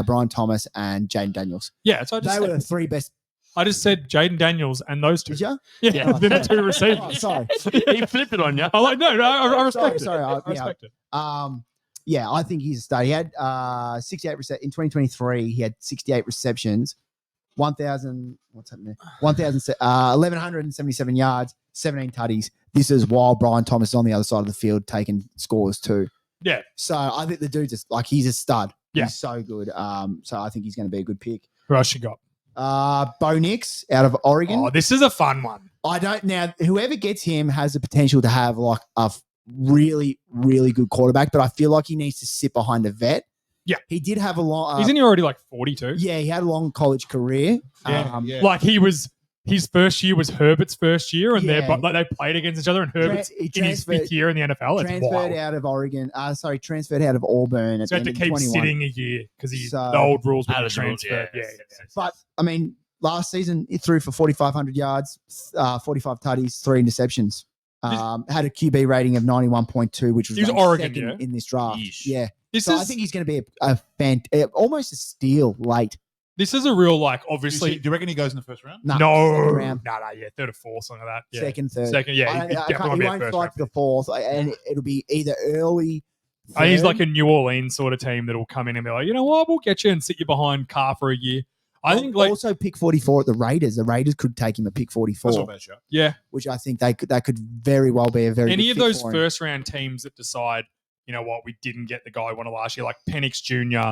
Brian Thomas, and Jaden Daniels. Yeah, so They were the 3 best. I just said Jaden Daniels and those two. Did you? Yeah, Oh, they're the sorry. two receivers. Oh, sorry. He flipped it on you. I like no, I respect Sorry, it. I I respect it. Yeah, I think he's a stud. He had 68 in 2023. He had 68 receptions, 1,000. What's happening? 1,177 yards, 17 tutties. This is while Brian Thomas is on the other side of the field taking scores too. Yeah. So I think the dude's just like he's a stud. Yeah. He's so good. So I think he's going to be a good pick. Who else you got? Bo Nix out of Oregon. Oh, this is a fun one. I don't now. Whoever gets him has the potential to have like a really, really good quarterback, but I feel like he needs to sit behind a vet. Yeah. He did have a long. Isn't he already like 42? Yeah, he had a long college career. Yeah. Yeah. Like his first year was Herbert's first year, and Yeah. they played against each other. And Herbert's he in his 5th year in the NFL. It's transferred wild. out of Oregon. Transferred out of Auburn. At So he the had to end of keep 21. sitting a year because So- the old rules were Out of the rules, transferred. yeah. Yeah. But I mean, last season he threw for 4,500 yards, 45 tutties, 3 interceptions. Had a QB rating of 91.2, which was He was ranked Oregon, second yeah? in this draft. Yeesh. Yeah. This So is I think he's going to be almost a steal late. this is a real like Do you obviously do you reckon he goes in the first round? No, no second round. no yeah 3rd or 4th something like that yeah. Second, third. Second, yeah, I he can't- definitely he won't won't be a first fight round. to the 4th, and it'll be either early. I think he's third. like a New Orleans sort of team that'll come in and be like, you know what, we'll get you and sit you behind Carr for a year. I think like also pick 44 at the Raiders. The Raiders could take him at pick That's not 44, a bad shot. yeah, which I think that could very well be a very any good of fit those for him. first round teams that decide, you know what, we didn't get the guy we wanted last year, like Penix Jr.,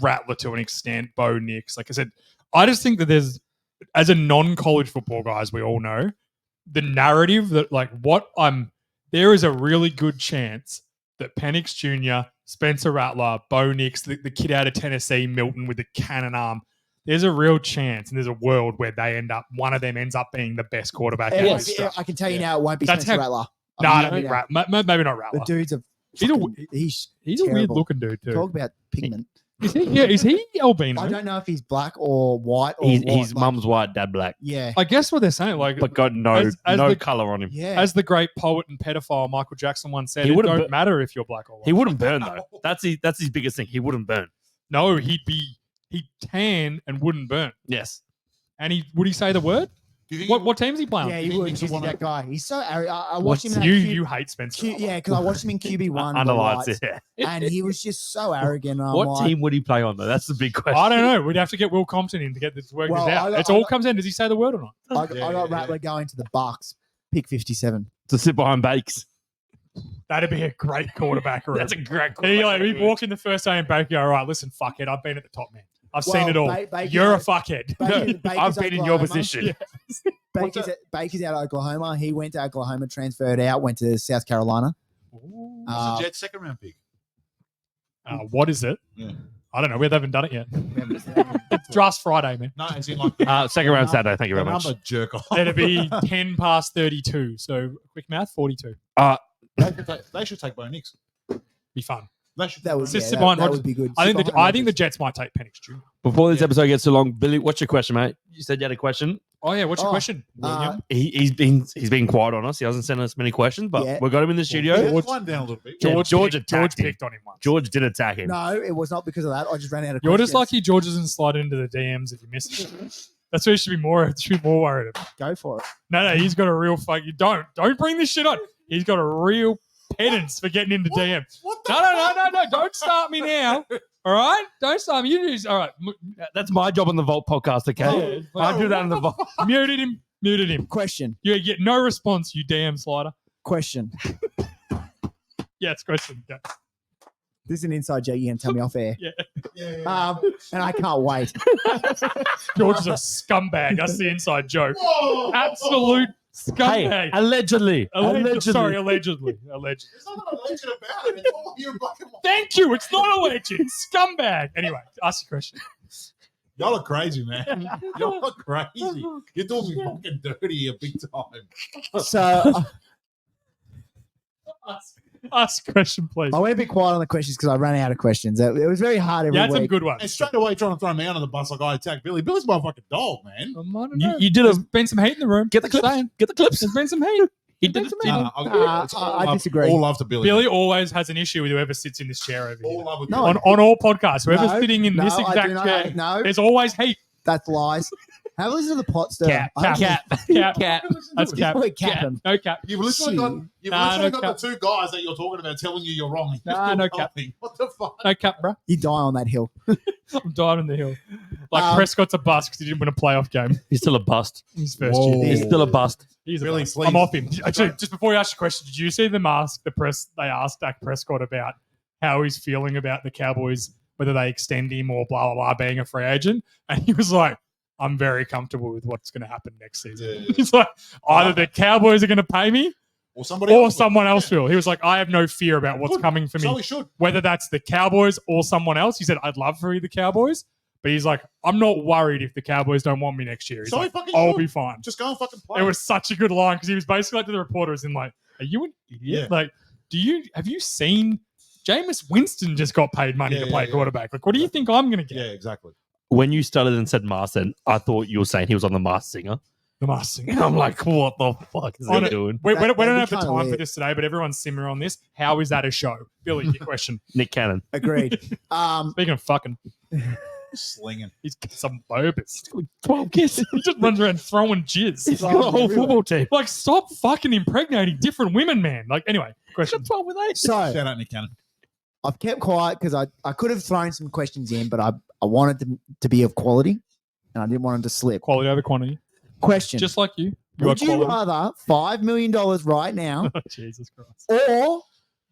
Rattler to an extent, Bo Nix. Like I said, I just think that there's, as a non-college football guy, as we all know, the narrative that like there is a really good chance that Penix Jr., Spencer Rattler, Bo Nix, the kid out of Tennessee, Milton with the cannon arm, there's a real chance and there's a world where one of them ends up being the best quarterback. Yeah, ever. yeah, I can tell you now, it won't be That's Spencer how- Rattler. No, I'm I don't telling think you now. maybe not The Rattler. dude's a He's a- fucking- he's He's a weird terrible. looking dude too. Talk about pigment. Is he albino? I don't know if he's black or white or His what, mum's white, dad black, Yeah, I guess what they're saying, like, but got no As the- color on him. yeah. as the great poet and pedophile Michael Jackson once said, He it wouldn't don't bu- matter if you're black or white. He wouldn't burn though. That's his biggest thing. He wouldn't burn. No, he'd tan and wouldn't burn. Yes. And would he say the word? Do you think What team's he playing? Yeah, you he think would. Nixon He's wanna- that guy. He's so arrogant. I watched him in that You hate Spencer. Yeah, because I watched him in QB1 Under the lights, Lights, yeah. and he was just so arrogant. I'm What like, team would he play on though? That's the big question. I don't know. We'd have to get Will Compton in to get this work Well, this out. I got- It's I all got- comes in. Does he say the word or not? I got Rattler going to the Bucks, pick 57. To sit behind Bakes. That'd be a great quarterback room. That's a great. We walk in the first day and Baker go, all right, listen, fuckhead, I've been at the top, man. I've seen Well, it all. Baker- You're a fuckhead. I've been in your Oklahoma. position. Baker's out of Oklahoma. He went to Oklahoma, transferred out, went to South Carolina. It's Uh, the Jets' second round pick. What is it? Yeah. I don't know. We haven't done it yet. It's Draft Friday, man. No, it's in like Second round Saturday. Thank you the very much. number jerk off. It'll be 10 past 32. So quick math, 42. They should take Bo Nix. Be fun. They should. that would, Just yeah, sit that, behind that Rodgers. would be good. I Sit think behind the Rodgers. Jets might take Penix Jr. Before this episode gets too long, Billy, what's your question, mate? You said you had a question. Oh yeah, what's your Oh, question, William? He's been quiet on us. He hasn't sent us many questions, but Yeah. we got him in the studio. Yeah, George- climb down a little bit. Yeah, George picked, attacked him. picked on him once. George did attack him. No, it was not because of that. I just ran out of You're just questions. lucky George doesn't slide into the DMs if you miss it. That's what you should be more worried about. Go for it. No, he's got a real fuck. You don't bring this shit on. He's got a real penance for getting into DM. What the No. Don't start me now. All right, don't start me. You just all right. That's my job on the Vault podcast, okay? Oh, I do that on the Vault. Muted him. Question. You get no response. You DM slider. Question. Yes, question. Go. This is an inside joke. You can tell me off air. Yeah. And I can't wait. George is a scumbag. That's the inside joke. Whoa! Absolute Hey, scumbag. allegedly. Sorry, allegedly. Allegedly. There's nothing alleged about it. It's all here in black and white. Thank you. It's not alleged. Scumbag. Anyway, ask your question. Y'all are crazy, man. Y'all are crazy. You're doing me fucking dirty here big time. So Ask a question, please. I went a bit quiet on the questions because I ran out of questions. It was very hard every You had some week. good And ones. straight away trying to throw me under the bus like I attacked Billy. Billy's my fucking dog, man. I don't You, know. you did There's a been some hate in the room. get the clips. Saying. Get the clips. There's been some hate. He did. Some He hate. did. It's all I love- disagree. All love to Billy. Billy always has an issue with whoever sits in this chair over All here. love with No, Billy. On all podcasts, whoever's No, sitting in this no, I exact do not chair, hate- no. there's always hate. That's lies. Have a listen to the pot stir. Cap. I don't Cap. Cap. Cap. That's cap. Wait, cap him. No cap. You've literally got, Nah, no got cap. the two guys that you're talking about telling you you're wrong. You're Nah, still no cap. going. What the fuck? No cap, bro. You die on that hill. I'm dying in the hill. Like Prescott's a bust because he didn't win a playoff game. He's still a bust. His first Whoa. year. He's still a bust. He's a Billy, bust. please. I'm off him. Actually, just before you ask your question, did you see the mask? They asked Dak Prescott about how he's feeling about the Cowboys, whether they extend him or blah blah blah being a free agent, and he was like, "I'm very comfortable with what's going to happen next season." Yeah. He's like, either the Cowboys are going to pay me Or somebody or else. someone else will. He was like, "I have no fear about what's Good. coming for So me, he should. whether that's the Cowboys or someone else." He said, "I'd love for the Cowboys." But he's like, I'm not worried if the Cowboys don't want me next year. He's So he like, fucking I'll should. be fine. Just go and fucking play. It was such a good line because he was basically like to the reporters in like, "Are you an idiot? Yeah. Like, have you seen Jameis Winston just got paid money Yeah, to play yeah. quarterback? Like, what do you think I'm going to get?" Yeah, exactly. When you started and said Marston, I thought you were saying he was on the Masked Singer. The Masked Singer. And I'm like, what the fuck is On he it. doing? We That'd don't be have the kinda time for weird. this today, but everyone's simmering on this. How is that a show? Billy, your question. Nick Cannon. Agreed. Speaking of fucking, Slinging. he's got some bogus. 12 kids. He just runs around throwing jizz. He's got a whole football team. Like, stop fucking impregnating different women, man. Like, anyway, question. So Shout out Nick Cannon. I've kept quiet because I could have thrown some questions in, but I wanted them to be of quality and I didn't want them to slip. Quality over quantity. Question. Just like you. You Would are you quality. rather $5 million right now Oh, Jesus Christ. or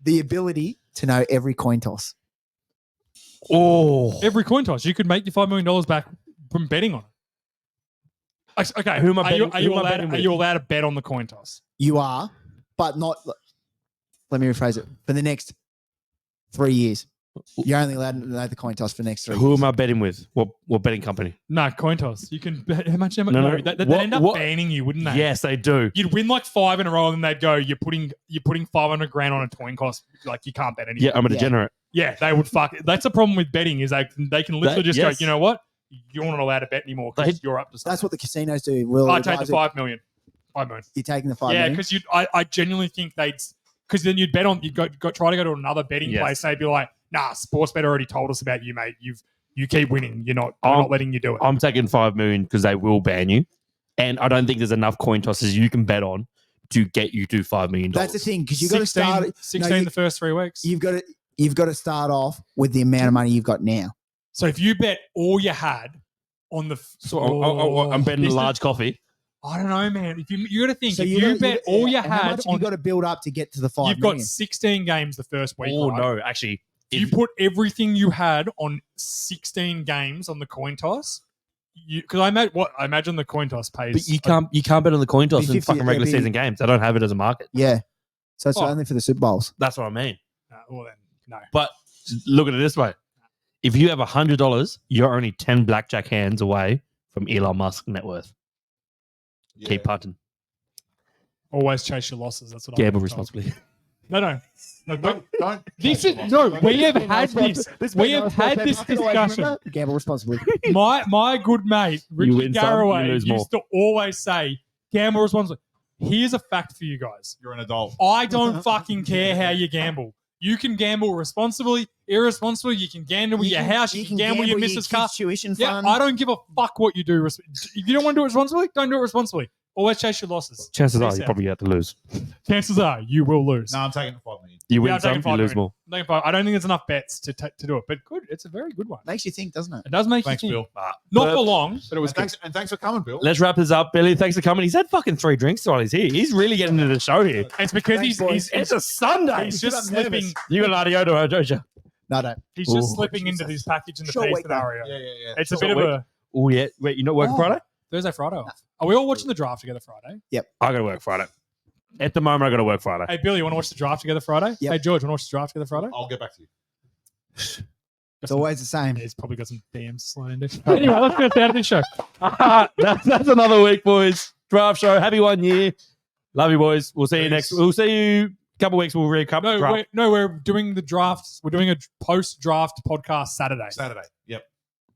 the ability to know every coin toss? Oh. Every coin toss, you could make your $5 million back from betting on it. Okay, Who am I are you, betting- are who you am I allowed, betting are with? you allowed to bet on the coin toss? You are, but not. Let me rephrase it. For the next 3 years, you're only allowed to know the coin toss for the next 3 Who years. am I betting with? What betting company? No, coin toss. You can bet how much? No, They'd what- end up what- banning you, wouldn't they? Yes, they do. You'd win like 5 in a row, and then they'd go, "You're putting $500,000 on a coin toss. Like you can't bet anything." Yeah, I'm a Yeah. degenerate. Yeah, they would fuck. That's the problem with betting is they can literally just yes. go, "You know what? You're not allowed to bet anymore because you're up to something." That's what the casinos do. Will I take the 5 million. 5 million. You're taking the 5 Yeah, million? because I genuinely think because then you'd bet on you'd go try to go to another betting Yes. place and they'd be like, "Nah, Sportsbet already told us about you, mate. You keep winning. We're not letting you do it." I'm taking 5 million because they will ban you. And I don't think there's enough coin tosses you can bet on to get you to $5 million. That's the thing, because you've got to start. 16 the first 3 weeks. You've got to start off with the amount of money you've got now. So if you bet all you had on the, So I'm betting a this is- large coffee. I don't know, man. If you got to think, So if you bet all you how had much have on, you got to build up to get to the 5 you've got million? 16 games the first week. Oh, right? no. Actually, You put everything you had on 16 games on the coin toss. Because I imagine the coin toss pays. but you can't bet on the coin toss Be in 50 fucking regular it'd be- season games. They don't have it as a market. Yeah. So it's Oh. only for the Super Bowls. That's what I mean. Well then, no. But look at it this way. If you have $100, you're only 10 blackjack hands away from Elon Musk net worth. Yeah. Keep punting. Always chase your losses. That's what Gamble I'm told. responsibly. No. Don't. This is no. We have had this. We have had this discussion. Gamble responsibly. My good mate Richard win some, Garraway you lose more. used to always say, "Gamble responsibly." Here's a fact for you guys. You're an adult. I don't fucking care how you gamble. You can gamble responsibly, irresponsibly. You can gamble with your house. You can gamble your missus' car. Tuition Yeah, fund. I don't give a fuck what you do. If you don't want to do it responsibly, don't do it responsibly. Always chase your losses. Chances are Peace you out. probably have to lose. Chances are you will lose. No, I'm taking the 5 million. You win I'm taking some, you 5 lose million. more. I don't think there's enough bets to do it, but good. It's a very good one. Makes you think, doesn't it? It does make Thanks, you think. Bill. Not But- for long, but it was good. And thanks for coming, Bill. Let's wrap this up, Billy. Thanks for coming. He's had fucking 3 drinks while he's here. He's really getting into the show here. It's because Thanks, he's It's a Sunday. he's just I'm nervous. slipping. You got an Adioto, don't you? No, I don't. He's just Ooh. slipping into this package in the Short face week, though. scenario. Yeah. It's a Short bit of week. a Oh, yeah. Wait, you're not working Oh. Friday? Thursday, Friday off. Are we all watching the draft together Friday? I got to work Friday. At the moment, I got to work Friday. Hey, Billy, you want to watch the draft together Friday? Yep. Hey, George, want to watch the draft together Friday? I'll get back to you. It's always the same. He's probably got some DMs sliding into. Anyway, let's get out of this show. That's another week, boys. Draft show. Happy 1 year. Love you, boys. We'll see you Peace. next. We'll see you a couple weeks. We'll recap. draft. We're doing the drafts. We're doing a post-draft podcast Saturday. Saturday. Yep.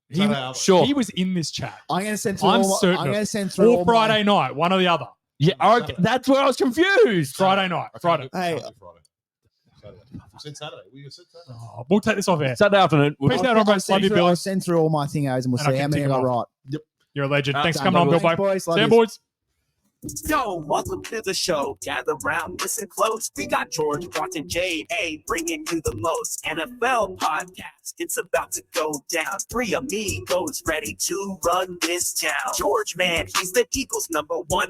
He, Saturday, Albert. Sure. he was in this chat. I'm going to send through. I'm all my, certain I'm of going to send through. Or all Friday night, one or the other. Yeah, okay. That's where I was confused. Friday night. I Friday. can't do Hey. Friday. You said Saturday. You said Saturday. Oh, we'll take this off air. Saturday afternoon. Peace out, everybody. Love you, Billy. I'll send through all my thingos and we'll And I see can how many I tick got 'em right. You're a legend. Thanks for Done, coming on, Bill. Thanks, Bye. boys. Love See you, yous. boys. Yo, welcome to the show. Gather round, listen close. We got George, Martin, J.A. bringing you the most NFL podcast. It's about to go down. 3 amigos ready to run this town. George, man, he's the Eagles' #1